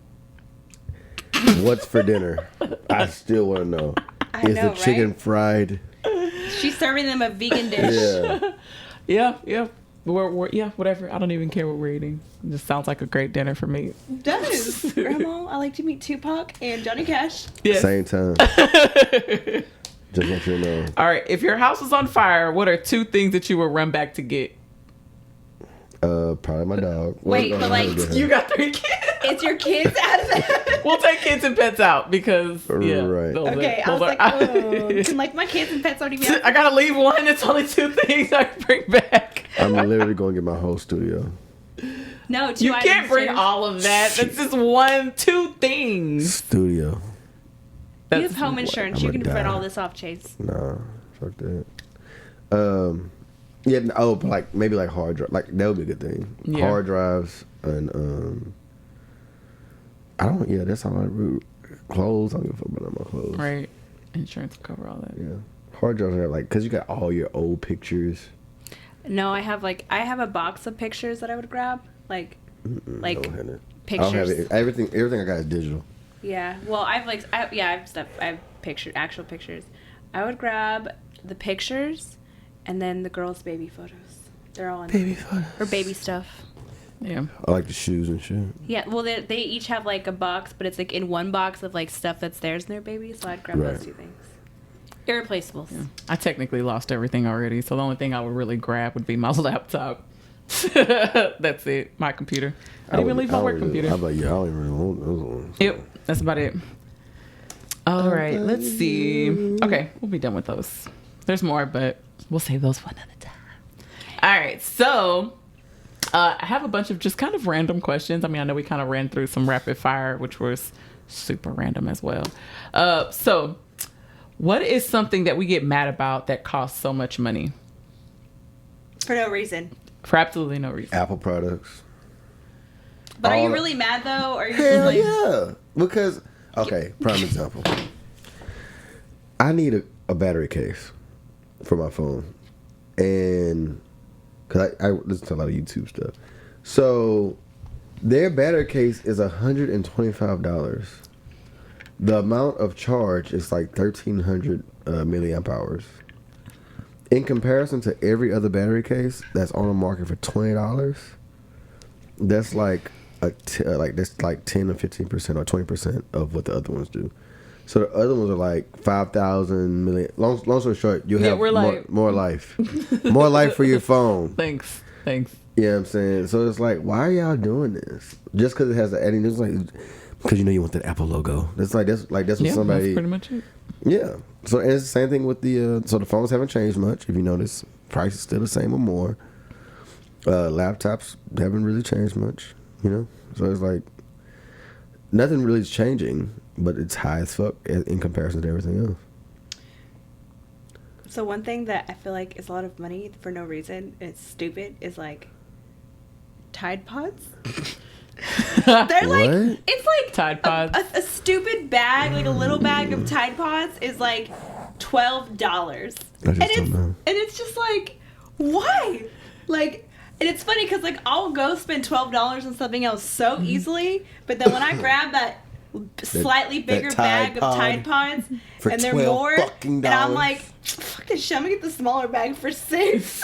What's for dinner? I still want to know. I Is know, the chicken right? fried? She's serving them a vegan dish. Yeah. Yeah. Yeah, whatever. I don't even care what we're eating. It just sounds like a great dinner for me. Does Grandma? I like to meet Tupac and Johnny Cash. Yes. Same time. Just want you to know. All right. If your house was on fire, what are 2 things that you would run back to get? Probably my dog. Wait, but like, You got 3 kids. Is your kids out of that? We'll take kids and pets out because yeah. Right. Okay, I was like, oh, like my kids and pets aren't even. I gotta leave one. It's only 2 things I can bring back. I'm literally going to get my whole studio. No, 2 You items can't bring too. all of that. That's just 2 things. Studio. You have home insurance. I'ma You can die. print all this off, Chase. Nah, fuck that. Yeah. But like maybe like hard drive. Like that would be a good thing. Yeah. Hard drives and I don't. Yeah, that's all I do. Clothes. I don't give a fuck about my clothes. Right. Insurance will cover all that. Yeah. Hard drives are like because you got all your old pictures. No, I have a box of pictures that I would grab, like Don't have it. pictures. I don't have it. Everything I got is digital. Yeah. Well, I have stuff. I have actual pictures. I would grab the pictures, and then the girls' baby photos. They're all in Baby photos. or baby stuff. Yeah. I like the shoes and shit. Yeah. Well, they each have like a box, but it's like in one box of like stuff that's theirs and their baby. So I'd grab Right. those 2 things. Irreplaceables. I technically lost everything already, so the only thing I would really grab would be my laptop. That's it. My computer. I didn't even leave my work computer. I'm like, yeah, I don't even really want those ones. Yep, that's about it. All right, let's see. Okay, we'll be done with those. There's more, but we'll save those for another time. All right, so I have a bunch of just kind of random questions. I mean, I know we kind of ran through some rapid fire, which was super random as well. So what is something that we get mad about that costs so much money? For no reason. For absolutely no reason. Apple products. But are you All- really mad though, or are you Hell just like? yeah. Because, okay, prime example. I need a battery case for my phone. And, because I listen to a lot of YouTube stuff. So, their battery case is $125. The amount of charge is like 1,300 milliamp hours. In comparison to every other battery case that's on the market for $20, that's like that's like 10 or 15% or 20% of what the other ones do. So the other ones are like 5,000 million. Long story short, you have we're like- more life, more life for your phone. Thanks. You know what I'm saying? So it's like, why are y'all doing this? Just because it has the adding, it's like because you want the Apple logo. That's what Yeah, somebody. that's pretty much it. Yeah. So and it's the same thing with the so the phones haven't changed much. If you notice, price is still the same or more. Laptops haven't really changed much, you know. So it's like nothing really is changing, but it's high as fuck in comparison to everything else. So one thing that I feel like is a lot of money for no reason, it's stupid, is like Tide Pods. They're like, What? it's like Tide Pods. A stupid bag, like a little bag of Tide Pods is like $12. And it's just like, why? Like, and it's funny because like I'll go spend $12 on something else so easily, but then when I grab that slightly bigger Tide bag of Pod Tide Pods for and they're $12 more, fucking and I'm dollars. like, fuck this shit, I'm gonna get the smaller bag for $6.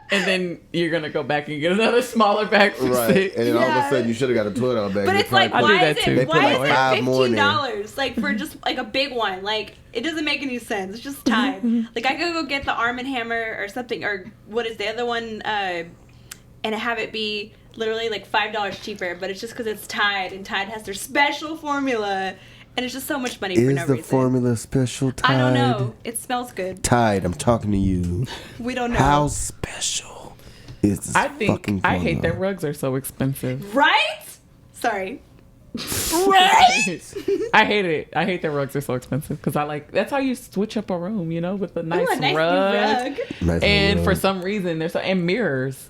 And then you're gonna go back and get another smaller bag for Right. $6. And then all of a Yeah. sudden you should have got a $12 bag. But They it's like, probably I do why that is too. it They put why like is five it more in there. $15 like for just like a big one? Like it doesn't make any sense. It's just Tide. Like I could go get the Arm & Hammer or something, or what is the other one, and have it be literally like $5 cheaper. But it's just because it's Tide, and Tide has their special formula, and it's just so much money for Is no the reason. formula special Tide? I don't know. It smells good. Tide, I'm talking to you. We don't know. How special is this I think fucking I hate formula? that rugs are so expensive. Right? Sorry. Right? I hate it. I hate that rugs are so expensive because that's how you switch up a room, you know, with a nice, Ooh, a nice new rug. rug. Nice And little for some reason, and mirrors.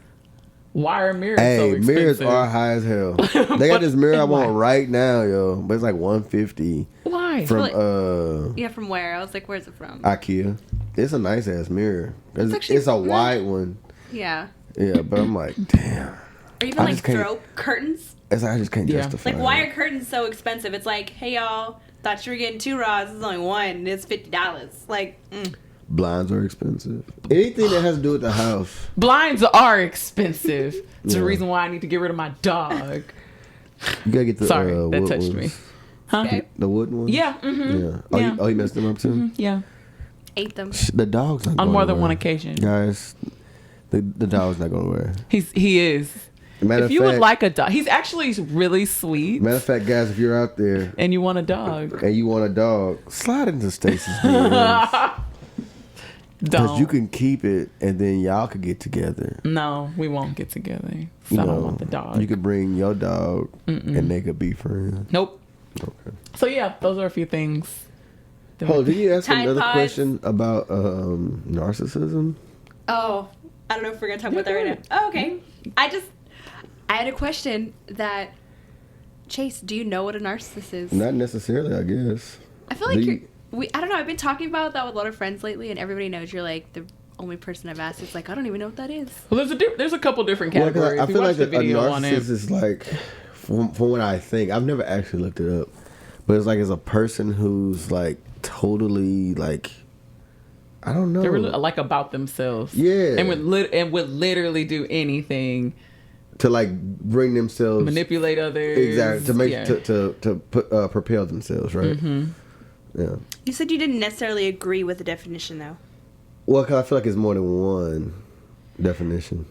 Why are mirrors so Hey, expensive? mirrors are high as hell. They got this mirror I want Why? right now, yo. But it's like $150 Why? from Yeah, from where? I was like, where's it from? IKEA. It's a nice ass mirror. It's, actually it's a good. wide one. Yeah. Yeah, but I'm like, damn. Or even I like just can't- throw curtains. It's like I just can't Yeah. justify. Like, why it. are curtains so expensive? It's like, hey, y'all, thought you were getting 2 rods. It's only one, and it's $50. Like, Blinds are expensive. Anything that has to do with the house. Blinds are expensive. It's the Yeah. reason why I need to get rid of my dog. You gotta get the Sorry, wood that touched ones. me. Huh? Okay. The wooden ones? Yeah. Mm-hmm. Yeah. Oh, Yeah. he messed them up too? Yeah. ate them. The dog's not On going more than nowhere. one occasion. Guys, the dog's not going nowhere. He is. Matter If of you would fact- like a dog, he's actually really sweet. Matter of fact, guys, if you're out there And you want a dog, and you want a dog, slide into Stacy's DMs. Because don't. you can keep it and then y'all could get together. No, we won't get together. So You I don't know, want the dog. You could bring your dog and they could be friends. Nope. Okay. So yeah, those are a few things. that Oh, we- did you ask Tide another Pods. question about narcissism? Oh, I don't know if we're gonna talk about that right now. Oh, okay. I had a question that Chase, do you know what a narcissist is? Not necessarily, I guess. I feel like Do you're. you- I don't know. I've been talking about that with a lot of friends lately, and everybody knows you're like the only person I've asked. It's like I don't even know what that is. Well, there's a couple different Well, 'cause categories. I We feel watched like the a video on it. narcissist is like, from what I think, I've never actually looked it up, but it's like it's a person who's like totally like, I don't know. They're really like about themselves. Yeah. And would literally do anything, to like bring themselves manipulate others. exactly to make yeah. to put, propel themselves, right? Mm-hmm. Yeah. You said you didn't necessarily agree with the definition, though. Well, cause I feel like it's more than one definition,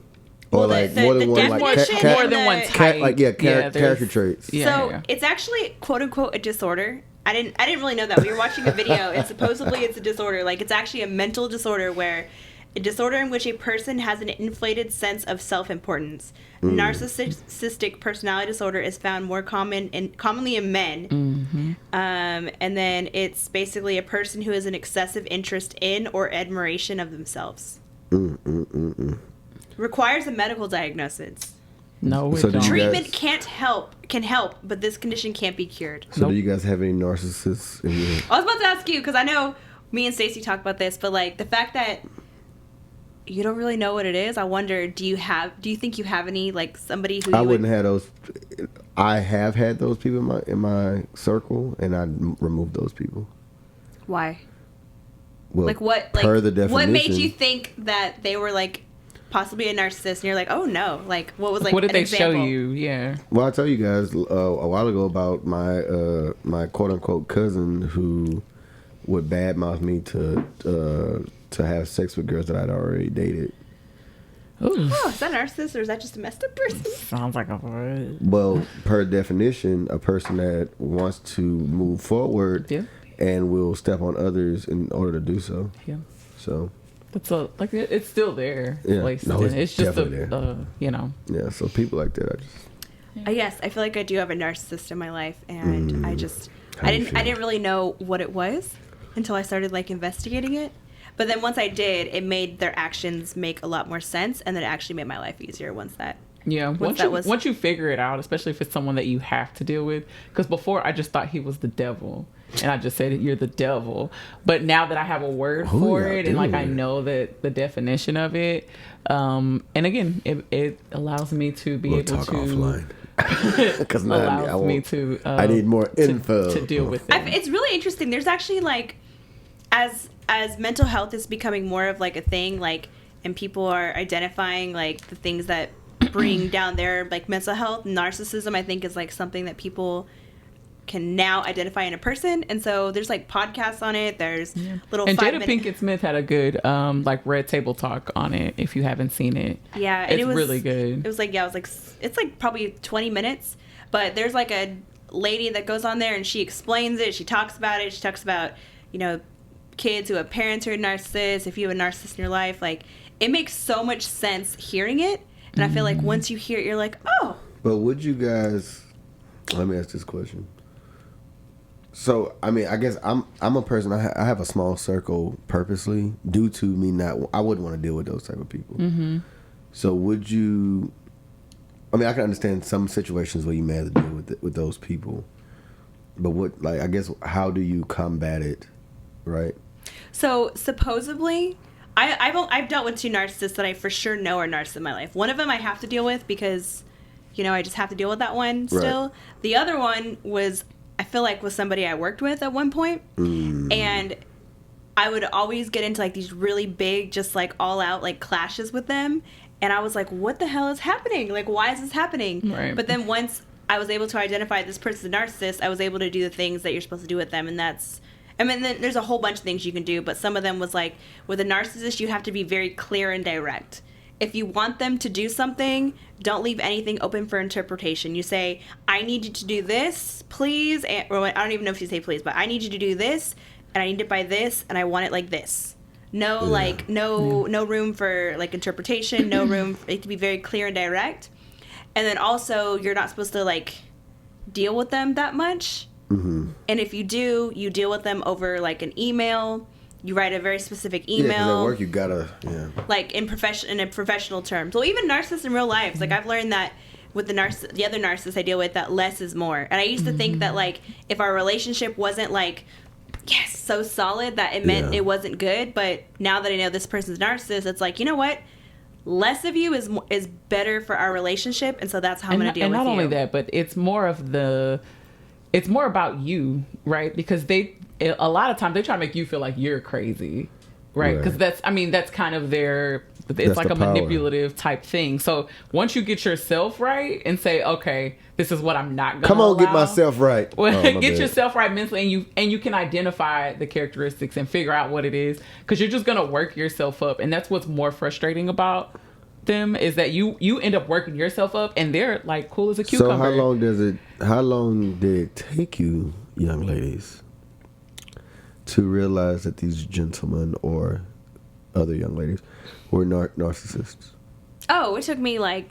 or Well, like the more than one like definition more and than one the- type. like yeah, there's- character traits. Yeah, So yeah. it's actually quote unquote a disorder. I didn't really know that. We were watching a video, and supposedly it's a disorder. Like it's actually a mental disorder where a disorder in which a person has an inflated sense of self-importance. Narcissistic personality disorder is found more commonly in men. Mm-hmm. And then it's basically a person who has an excessive interest in or admiration of themselves. Requires a medical diagnosis. No, it So do don't. you Treatment guys- can help, but this condition can't be cured. So do you guys have any narcissists in your? I was about to ask you because I know me and Stacey talk about this, but like the fact that you don't really know what it is, I wonder, do you think you have any, like somebody who I you wouldn't have those. I have had those people in my circle, and I removed those people. Why? Well, Like what? per Like the definition. what made you think that they were like possibly a narcissist? And you're like, oh no, like what was like? What did an they example? show you? Yeah. Well, I tell you guys a while ago about my my quote unquote cousin who would badmouth me to have sex with girls that I'd already dated. Ooh. Oh, is that a narcissist or is that just a messed up person? Sounds like a word. Well, per definition, a person that wants to move forward Yeah. and will step on others in order to do so. Yeah. So It's it's still there. Yeah. Placed No, in. it's It's just definitely a there. you know. yeah, so people like that, I just Yes, I feel like I do have a narcissist in my life, and I just How I do you didn't feel? really know what it was until I started like investigating it. But then once I did, it made their actions make a lot more sense, and then it actually made my life easier once that. Yeah, Once once you figure it out, especially if it's someone that you have to deal with. Because before I just thought he was the devil, and I just said you're the devil. But now that I have a word Who for y'all it, and like I dealing with? know that the definition of it, and again, it allows me to be we'll able talk to offline. Because allows me to I need more info to deal with it. It's really interesting. There's actually like, as mental health is becoming more of like a thing, like, and people are identifying like the things that bring down their like mental health. Narcissism, I think, is like something that people can now identify in a person, and so there's like podcasts on it. There's little And 5 Jada minute. Pinkett Smith had a good like Red Table Talk on it. If you haven't seen it, Yeah, and it's it was really good. It was like it's like probably 20 minutes, but there's like a lady that goes on there and she explains it. She talks about it. She talks about kids who have parents who are narcissists. If you have a narcissist in your life, like it makes so much sense hearing it. And I feel like once you hear it, you're like, oh. But would you guys? Let me ask this question. So I mean, I guess I'm a person. I have a small circle purposely due to me not. I wouldn't want to deal with those type of people. Mm-hmm. So would you? I mean, I can understand some situations where you may have to deal with those people, but what, like, I guess, how do you combat it, right? So supposedly, I've dealt with 2 narcissists that I for sure know are narcissists in my life. One of them I have to deal with because, I just have to deal with that one still. Right. The other one was, I feel like, was somebody I worked with at one point. And I would always get into like these really big, just like all out like clashes with them. And I was like, what the hell is happening? Like, why is this happening? Right. But then once I was able to identify this person's a narcissist, I was able to do the things that you're supposed to do with them. And I mean, then there's a whole bunch of things you can do, but some of them was like, with a narcissist, you have to be very clear and direct. If you want them to do something, don't leave anything open for interpretation. You say, I need you to do this, please. Or I don't even know if you say please, but I need you to do this, and I need it by this, and I want it like this. No, no room for, like, interpretation, no room. It to be very clear and direct. And then also, you're not supposed to, like, deal with them that much. Mm-hmm. And if you do, you deal with them over like an email. You write a very specific email. Yeah, 'cause at work you gotta, like in a professional terms. Well, even narcissists in real life. Like I've learned that with the other narcissists I deal with, that less is more. And I used to think that like if our relationship wasn't like so solid that it meant it wasn't good. But now that I know this person's a narcissist, it's like, you know what? Less of you is better for our relationship, and so that's how I'm going to deal with you. And not only that, but it's more about you, right? Because a lot of times they try to make you feel like you're crazy, right? Because that's kind of it's like a manipulative type thing. So once you get yourself right and say, okay, this is what I'm not going to come on, get myself right. Well, get yourself right mentally, and you can identify the characteristics and figure out what it is, because you're just going to work yourself up. And that's what's more frustrating about them, is that you end up working yourself up and they're like cool as a cucumber. So how long did it take you, young ladies, to realize that these gentlemen or other young ladies were narcissists? Oh, it took me like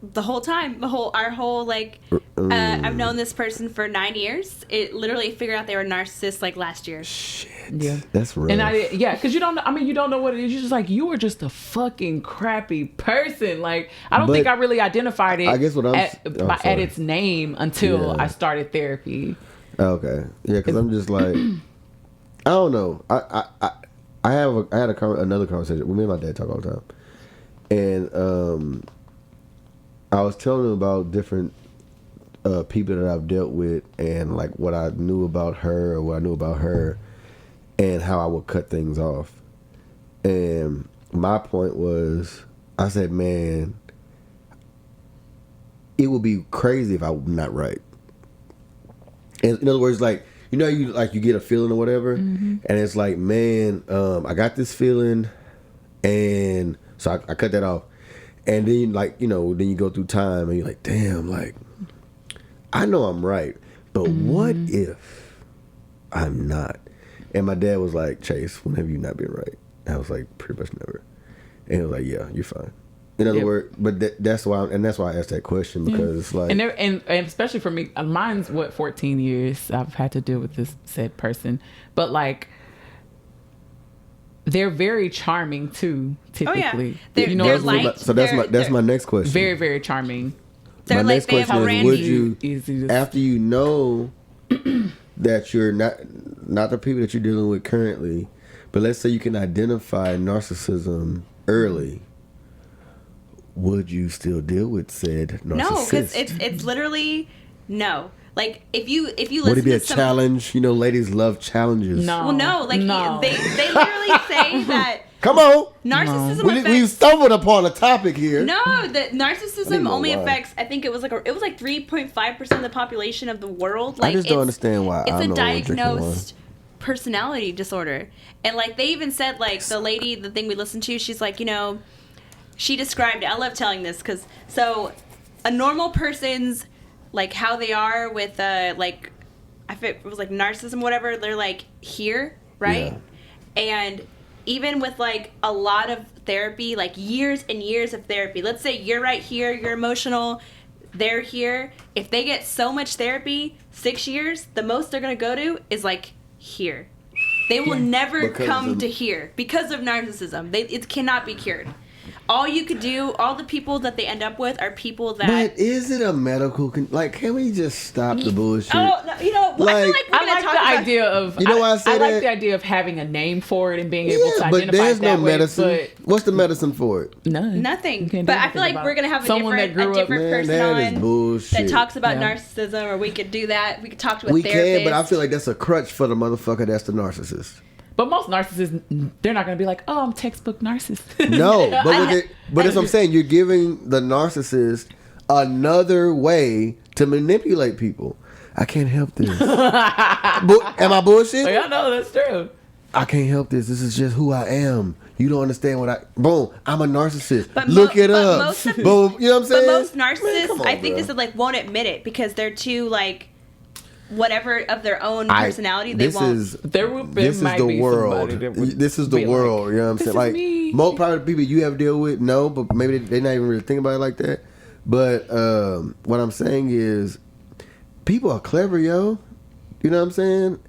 the whole time, our whole like I've known this person for 9 years. It literally figured out they were narcissists like last year. Shit. Yeah, that's rough. And because you don't know what it is. You're just like, you were just a fucking crappy person. Like I don't think I really identified it. I guess at its name until I started therapy. Okay, yeah, because I'm just like, I don't know. I had another conversation. Me and my dad talk all the time, and I was telling him about different people that I've dealt with, and like what I knew about her or what I knew about her, and how I would cut things off. And my point was, I said, man, it would be crazy if I'm not right. And in other words, like, you know, you get a feeling or whatever, and it's like, man, I got this feeling, and so I cut that off. And then, like, you know, then you go through time and you're like, damn, like, I know I'm right, but what if I'm not? And my dad was like, Chase, when have you not been right? And I was like, pretty much never. And he was like, yeah, you're fine. In other words, but that's why I asked that question, because it's like, and especially for me, mine's 14 years I've had to deal with this said person, but like, they're very charming too, typically. Oh, yeah. They're light. So that's my next question. Very, very charming. They're my like, next question is, would you, after you know that you're not the people that you're dealing with currently, but let's say you can identify narcissism early, would you still deal with said narcissist? No, because it's literally no. Like if you listen, would it be a challenge? You know, ladies love challenges. No, well, no. Like they literally say that. Come on, narcissism affects. We stumbled upon a topic here. No, that narcissism only affects. I think it was like 3.5% of the population of the world. Like, I just don't understand why. It's a diagnosed personality disorder, and like they even said, like the thing we listened to, she's like, you know, she described it. I love telling this because a normal person's like how they are with like, I think it was like narcissism, whatever. They're like here, right? Yeah. And even with like a lot of therapy, like years and years of therapy, let's say you're right here, you're emotional, they're here. If they get so much therapy, 6 years, the most they're going to go to is like here. They will never come to here because of narcissism. It cannot be cured. All you could do, all the people that they end up with are people that... But is it a medical... like, can we just stop the bullshit? Oh, no, you know, like, I feel like we're going to talk about... idea of... You know why I say I that? like the idea of having a name for it and being able to identify but there's it that no way, medicine. What's the medicine for it? None. Nothing. But I feel like we're going to have a different person on that talks about narcissism, or we could do that. We could talk to a therapist. We can, but I feel like that's a crutch for the motherfucker that's the narcissist. But most narcissists, they're not going to be like, oh, I'm textbook narcissist. No, but that's what I'm saying. You're giving the narcissist another way to manipulate people. I can't help this. Am I bullshit? Yeah, no, that's true. I can't help this. This is just who I am. You don't understand what I. Boom. I'm a narcissist. But Look it but up. most of- Boom. You know what I'm saying? But most narcissists, come on, I think bro. this is like won't admit it because they're too like whatever of their own personality they this won't. This is the world. This is the world. You know what I'm saying? Like most probably people you have to deal with, no, but maybe they're not even really thinking about it like that. But what I'm saying is, people are clever, yo. You know what I'm saying?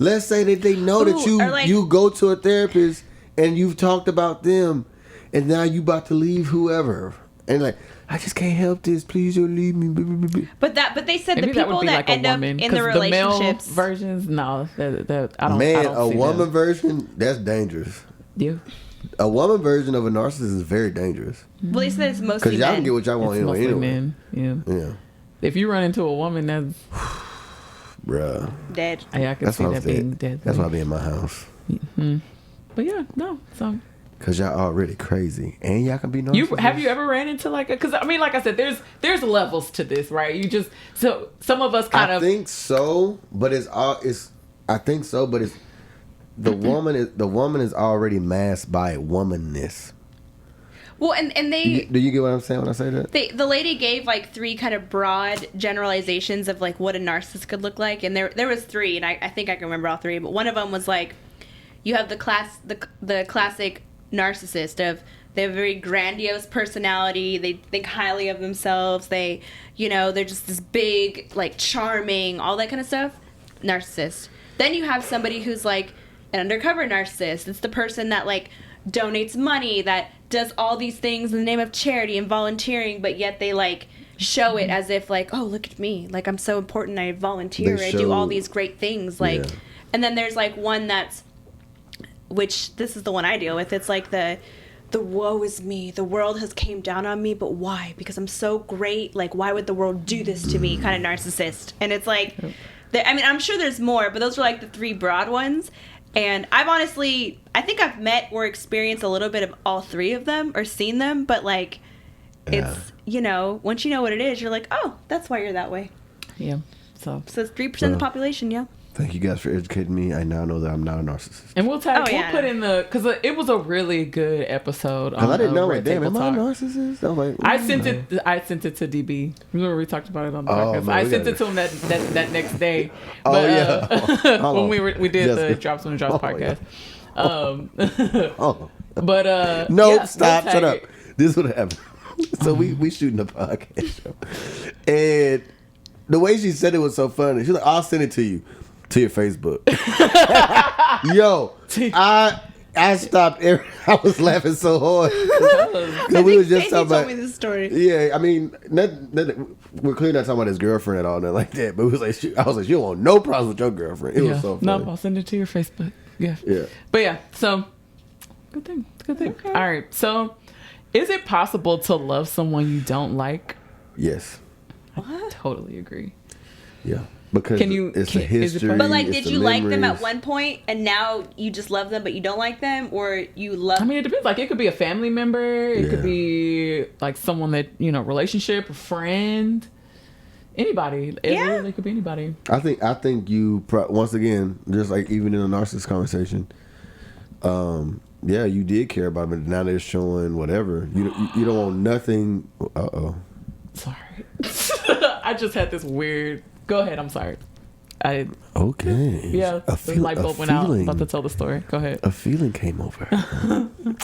Let's say that they know that you go to a therapist and you've talked about them, and now you about to leave whoever, and like, I just can't help this. Please don't leave me. But they said Maybe the people that end up in the relationships. The male versions, no, that I don't. Man, I don't a woman version, that's dangerous. You. A woman version of a narcissist is very dangerous. Well, they said it's mostly Because y'all men. can get what y'all want It's mostly anyway. men. Yeah. If you run into a woman that's Bruh. Dead. I can see that being dead. That's why I be in my house. But yeah, no. So Because y'all already crazy. And y'all can be narcissists. have you ever ran into like a? Because I mean, like I said, there's levels to this, right? You just so some of us kind of. I think so, but I think so, but it's the woman is already masked by womanness. Well, and they Do you get what I'm saying when I say that? the lady gave like 3 kind of broad generalizations of like what a narcissist could look like, and there was 3, and I think I can remember all 3, but one of them was like, you have the classic narcissist of they have a very grandiose personality, they think highly of themselves, they're just this big, like charming, all that kind of stuff. Narcissist. Then you have somebody who's like an undercover narcissist. It's the person that like donates money, that does all these things in the name of charity and volunteering, but yet they like show it as if like, oh, look at me, like I'm so important, I volunteer, I do all these great things, like. Yeah. And then there's like one that's, which this is the one I deal with, it's like the woe is me, the world has came down on me, but why? Because I'm so great, like why would the world do this to me, kind of narcissist. And it's like, I mean, I'm sure there's more, but those are like the 3 broad ones. And I think I've met or experienced a little bit of all 3 of them or seen them, but like, it's, once you know what it is, you're like, oh, that's why you're that way. Yeah. So it's 3% of the population, yeah. Thank you guys for educating me. I now know that I'm not a narcissist. And we'll put in because it was a really good episode. Because I didn't know, Red like, damn, Table am I a Talk. narcissist? I was like, I sent it to DB. Remember we talked about it on the Oh, podcast. man, I we sent gotta- it to him that next day. Oh, But, yeah. Hold when on. we did the Jessica. Drops on the Drops Oh, yeah. podcast. oh. But No, yeah, stop, we'll shut tag up. it. This is what happened. So we shooting a podcast show. And the way she said it was so funny. She's like, I'll send it to you. To your Facebook. Yo, I stopped. I was laughing so hard. Because we was just talking told about. me this story. Yeah, I mean, we're clearly not talking about his girlfriend at all, nothing like that. But it was like, I was like, you don't want no problems with your girlfriend. It was so funny. No, I'll send it to your Facebook. Yeah. Yeah. But yeah, so good thing. Okay. All right. So, is it possible to love someone you don't like? Yes. I totally agree. Yeah. Because it's a history. But like, it's did the you like them at memories. one point and now you just love them, but you don't like them, or you love? I mean, it depends. Like, it could be a family member. It could Yeah. be like someone that relationship, a friend, anybody. It really could be anybody. I think you once again, just like even in a narcissist conversation, yeah, you did care about them, but now they're showing whatever. You don't want nothing. Sorry, I just had this weird. Go ahead. I'm sorry. Okay. Yeah. The light bulb went out. I'm about to tell the story. Go ahead. A feeling came over.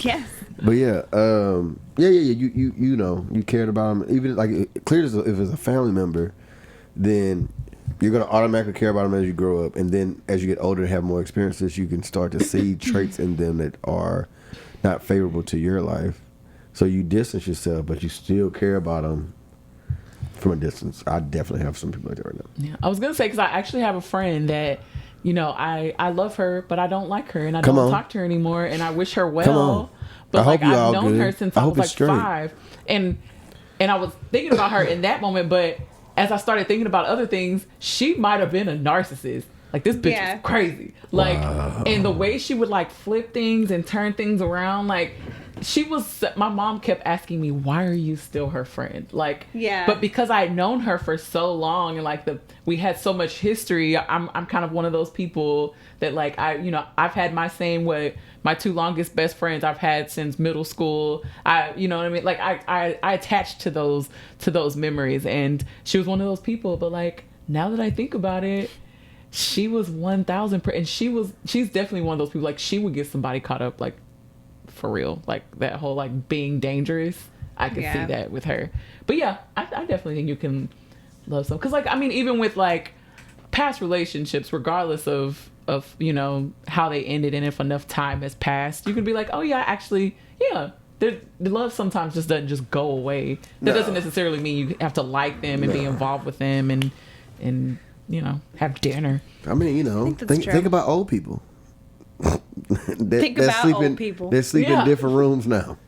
Yes. But yeah, you cared about them. Even like clear as if it's a family member, then you're gonna automatically care about them as you grow up, and then as you get older and have more experiences, you can start to see traits in them that are not favorable to your life. So you distance yourself, but you still care about them from a distance. I definitely have some people like that right now. Yeah, I was gonna say because I actually have a friend that, I love her, but I don't like her, and I Come don't on. talk to her anymore, and I wish her Come well. on. But I hope you I've all known good. her since I I hope was like it's straight. 5, and I was thinking about her in that moment. But as I started thinking about other things, she might have been a narcissist. Like, this bitch Yeah. was crazy. Like, and the way she would like flip things and turn things around, like my mom kept asking me, why are you still her friend? Like, Yeah. but because I had known her for so long and like we had so much history, I'm kind of one of those people that like, I've had my same way. My 2 longest best friends I've had since middle school. You know what I mean? Like I attached to those memories, and she was one of those people. But like, now that I think about it, she was 1,000%, and she's definitely one of those people. Like, she would get somebody caught up, like, for real, like that whole like being dangerous. I could see that with her. But yeah, I definitely think you can love someone, because like, I mean, even with like past relationships, regardless of how they ended, and if enough time has passed, you can be like, oh yeah, actually, yeah, the love sometimes just doesn't just go away. That doesn't necessarily mean you have to like them and be involved with them and have dinner. I mean, think about old people. Think about old people. They sleep in different rooms now.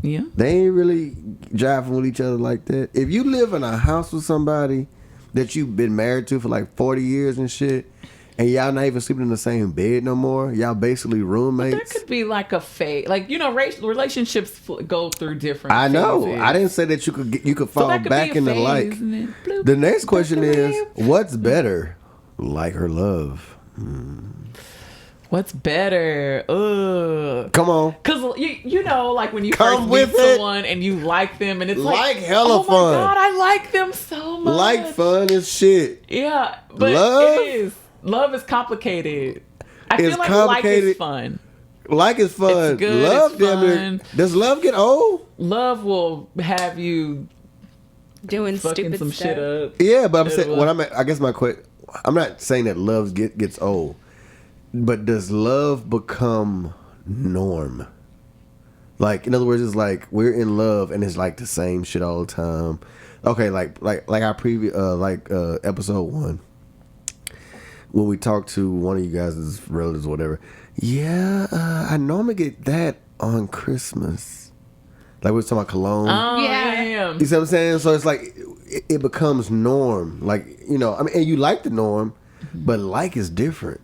Yeah, they ain't really jiving with each other like that. If you live in a house with somebody that you've been married to for like 40 years and shit, and y'all not even sleeping in the same bed no more, y'all basically roommates. But there could be like a phase, like relationships go through different. I know. phases. I didn't say that you could fall that could back be a into phase, like. isn't it? Bloop. The next question is, what's better, like or love? What's better? Ugh. Come on. Cause like when you Come first with meet it. someone and you like them, and it's Like like hella oh fun. my god, I like them so much. Like fun as shit. Yeah, but Love? it is. Love is complicated. I feel It's like complicated. like is fun. Like is fun. It's good, Love it's damn near- fun. Does love get old? Love will have you Doing fucking stupid some stuff. shit up. Yeah, but I'm saying It what will. I guess my question. I'm not saying that love gets old, but does love become norm? Like, in other words, it's like we're in love and it's like the same shit all the time. Okay, like our previous episode 1, when we talked to one of you guys' relatives or whatever. Yeah, I normally get that on Christmas. Like we was talking about cologne. Oh Yeah. yeah. You see what I'm saying? So it's like it becomes norm. Like, I mean, and you like the norm, but like is different.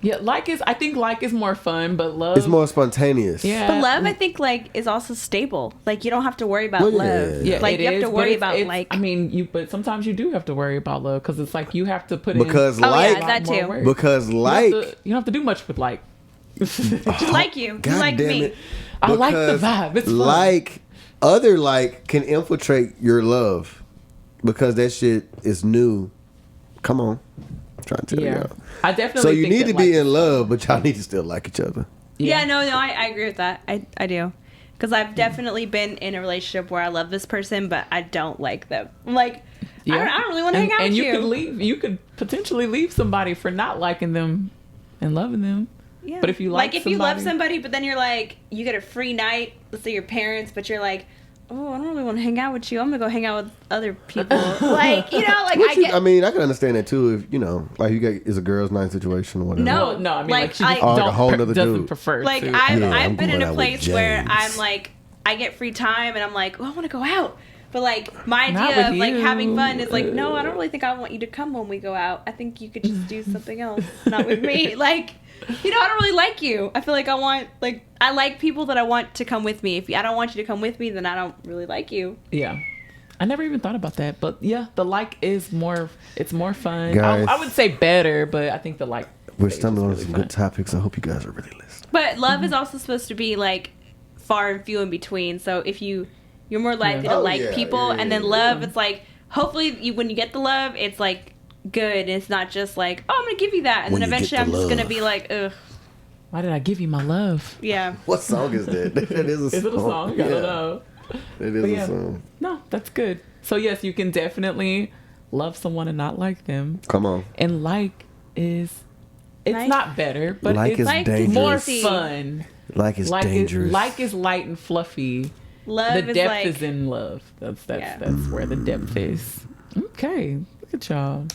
Yeah, I think like is more fun, but love It's more spontaneous. Yeah. But love, I think, like, is also stable. Like, you don't have to worry about Well, yeah. love. Yeah, Like, it you have is, to but worry it's- about, it's- like... I mean, but sometimes you do have to worry about love, because it's like you have to put Because in like- a lot that more too. work. Because you don't have to do much with like. Just like you. God You like damn me. it. I like the Because vibe. It's fun. like can infiltrate your love because that shit is new. Come on, I'm trying to tell Yeah, y'all. I definitely. So you think need that, to be like, in love, but y'all need to still like each other. Yeah, no, I agree with that. I do. Because I've definitely been in a relationship where I love this person, but I don't like them. I'm like, I don't really want to hang out and with you you. could leave. You could potentially leave somebody for not liking them and loving them. Yeah. But if you like if you love somebody- somebody, but then you're like, you get a free night, let's say your parents, but you're like, oh, I don't really want to hang out with you. I'm gonna go hang out with other people. Like, I mean, I can understand that too. If like you got is a girls' night situation or whatever. No. No, I mean Like, like she I- just Oh, like a don't whole nother doesn't dude. prefer. like to. I've I'm been in going a out with place where James. I'm like, I get free time and I'm like, oh, I want to go out. But like my Not idea of with like you. having fun is like, no, I don't really think I want you to come when we go out. I think you could just do something else, not with me. Like, I don't really like you. I feel like I like people that I want to come with me. If I don't want you to come with me, then I don't really like you. Yeah. I never even thought about that, but yeah, the like is more. It's more fun. Guys. I would say better, but I think the like. We're phase stumbling on is some really good topics. I hope you guys are really listening. But love is also supposed to be like far and few in between. So if you're more likely Yeah. to Oh, like yeah, people, yeah, and then yeah. love, it's like hopefully when you get the love, it's like good. And it's not just like, oh, I'm gonna give you that, and When then you get eventually the I'm just gonna love. be like, ugh, Why did I give you my love? yeah. What song is that? That is a song. Is it a song? I don't know. It is But a yeah. song. No, that's good. So yes, you can definitely love someone and not like them. Come on. And like it's Like- not better, but Like it's is like dangerous. more easy. fun. Like is dangerous. Like is light and fluffy. Love The is depth like is in love. That's Yeah. that's where the depth is. Okay, look at y'all.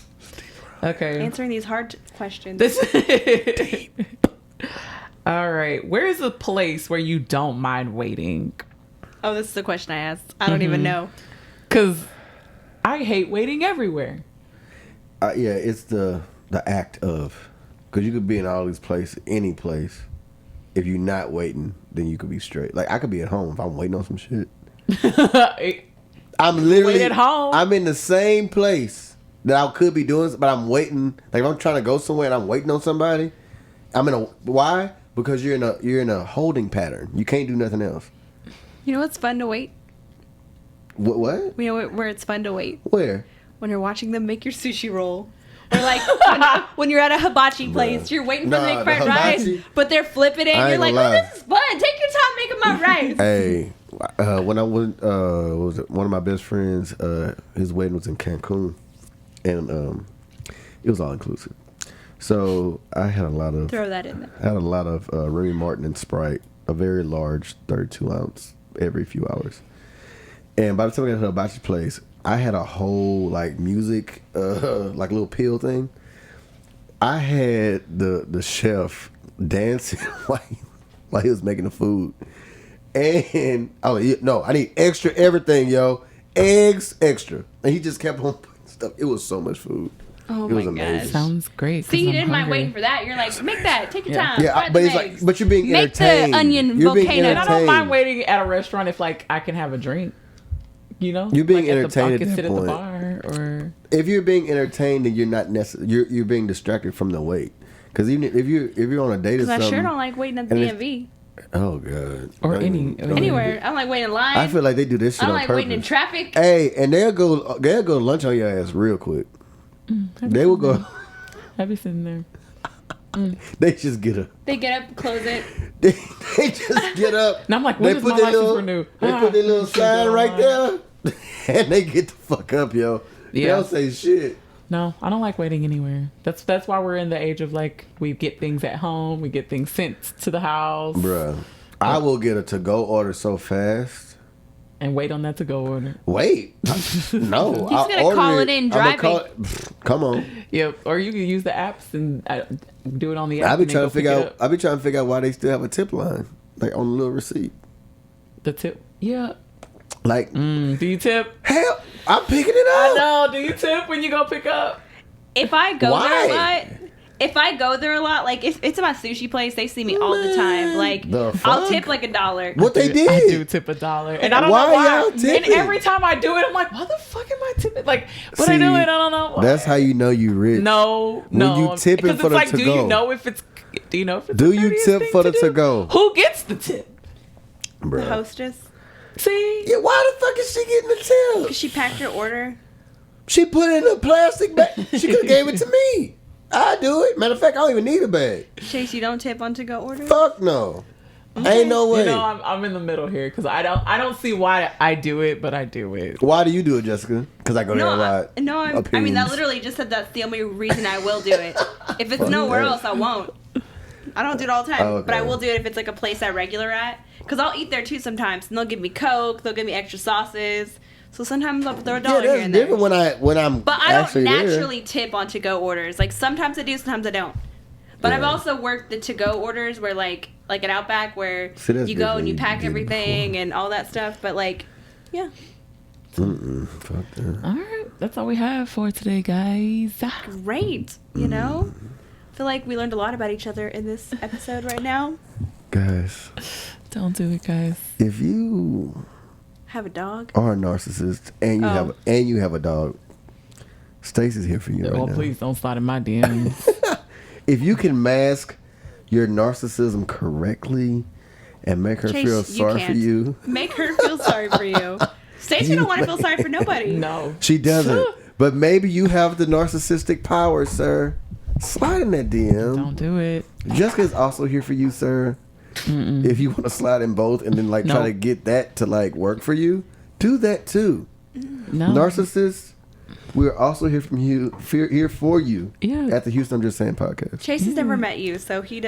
Okay, answering these hard questions. this. All right, where is a place where you don't mind waiting? Oh, this is the question I asked. I don't even know. Cause I hate waiting everywhere. Yeah, it's the act of, because you could be in all these places, any place, if you're not waiting, then you could be straight. Like I could be at home if I'm waiting on some shit. I'm literally Wait at home. I'm in the same place that I could be doing, but I'm waiting. Like if I'm trying to go somewhere and I'm waiting on somebody, I'm in a why? Because you're in a holding pattern. You can't do nothing else. You know what's fun to wait? What? You know where it's fun to wait? Where? When you're watching them make your sushi roll. Or like when you're at a hibachi place, you're waiting for them to make fried rice, but they're flipping it and you're like, oh, this is fun. Take your time making my rice. Hey, when I went, was it one of my best friends, his wedding was in Cancun, and it was all inclusive. So I had a lot of Throw that in there. I had a lot of Remy Martin and Sprite, a very large 32 ounce every few hours. And by the time I got to the hibachi place, I had a whole like music, like little pill thing. I had the chef dancing like he was making the food, and I was like, no, I need extra everything, yo, eggs extra, and he just kept on putting stuff. It was so much food. Oh it was my amazing. gosh. Sounds great. See, you didn't mind waiting for that. You're like, make that. Take your time. Yeah, fry but the it's eggs. like, but you're being Make entertained. the onion You're being volcano. And I don't mind entertained. waiting at a restaurant if like I can have a drink. You know, You're being like entertained I at can that sit point. at the bar or. If you're being entertained, then you're not necessarily you're being distracted from the wait. Because even if you're on a date or Because I something, sure don't like waiting at the and if- DMV. oh god, Or Don't any- even- don't Anywhere. even- I don't like waiting in line. I feel like they do this shit I don't on like purpose. waiting in traffic. Hey, and they'll go lunch on your ass real quick. They will go. I'll be sitting there. They just get up. They get up, close it. They just get up. And I'm like, when they is put my their license little renew? they put their little sign right there, and they get the fuck up, yo. They Yeah. don't say shit. No, I don't like waiting anywhere. That's why we're in the age of like we get things at home, we get things sent to the house, Bruh, I will get a to-go order so fast. and wait on that to go order. Wait, no, You just gotta call it in driving. Come on, Yep, or you can use the apps and do it on the app. I be and then trying go to figure pick it out. up. I be trying to figure out why they still have a tip line, like on the little receipt. The tip. Yeah. Like, Do you tip? hell, I'm picking it I up. know. Do you tip when you go pick up? If I go there a Why? lot, like if it's my sushi place, they see me all the time. Like The I'll fuck? tip like $1. What they did? I do tip $1, and I don't Why know why. y'all tipping? And every time I do it, I'm like, why the fuck am I tipping? Like, what I See, doing? I don't know. Why. That's how you know you rich. No, When no. you tipping because for it's the like, do to-go. you know if it's? Do you know if it's? Do the you courteous tip thing for the do? to-go? Who gets the tip? The Bruh. hostess, See, Yeah, why the fuck is she getting the tip? she packed her order. She put it in a plastic bag. She could have gave it to me. I do it. Matter of fact, I don't even need a bag. Chase, you don't tip on to-go orders? Fuck no. Ain't no way. you know, I'm in the middle here because I don't see why I do it, but I do it. Why do you do it, Jessica? Because I go there a lot. I mean, that Opinions. literally just said that's the only reason I will do it. If it's nowhere else, I won't. I don't do it all the time, but I Okay. will do it if it's like a place I regular at. Because I'll eat there too sometimes, and they'll give me Coke, they'll give me extra sauces. So sometimes I'll throw a Yeah, dollar here that's and there. different when I'm But I don't actually naturally tip on to-go orders. Like sometimes I do, sometimes I don't. But I've Yeah. also worked the to-go orders where like at Outback where See, that's you go different. and you You pack did it everything before. and all that stuff. But like, yeah, there. Fuck that. All right, that's all we have for today, guys. great. You know, I feel like we learned a lot about each other in this episode right now. Guys, Don't do it, guys. if you Have a dog. are a narcissist and you have a dog, Stacey's here for you right Well, now. please don't slide in my DMs. If you can mask your narcissism correctly and make her Chase, feel you sorry for can't. you, Make her feel sorry for you. Stacey don't want to feel sorry for nobody. No. she doesn't. But maybe you have the narcissistic power, sir. Slide in that DM. Don't do it. Jessica's also here for you, sir. If you want to slide in both and then like try No. to get that to like work for you, do that too. No. Narcissists, we're also here from you, here for you. Yeah. At the Houston I'm Just Saying podcast. Chase has never met you, so he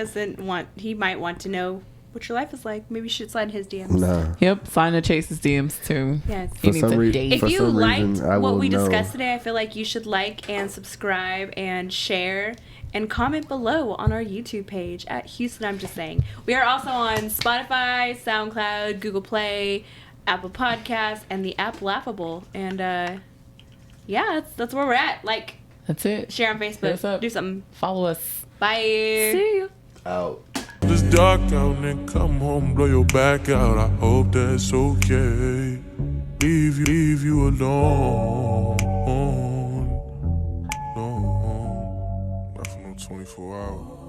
might want to know what your life is like. Maybe you should slide in his DMs. Nah. Yep. Sign the Chase's DMs too. Yes. He For needs some a reason- date. If For you some liked reason, I what will we know. discussed today, I feel like you should like and subscribe and share and comment below on our YouTube page at Houston I'm Just Saying. We are also on Spotify, SoundCloud, Google Play, Apple Podcasts, and the app Laughable. And yeah, that's where we're at. Like, That's it. share on Hit us Facebook, up. do something. Follow us. Bye. See you. Out. It's dark out and come home, blow your back out. I hope that's okay. Leave you alone. Not for no 24 hours.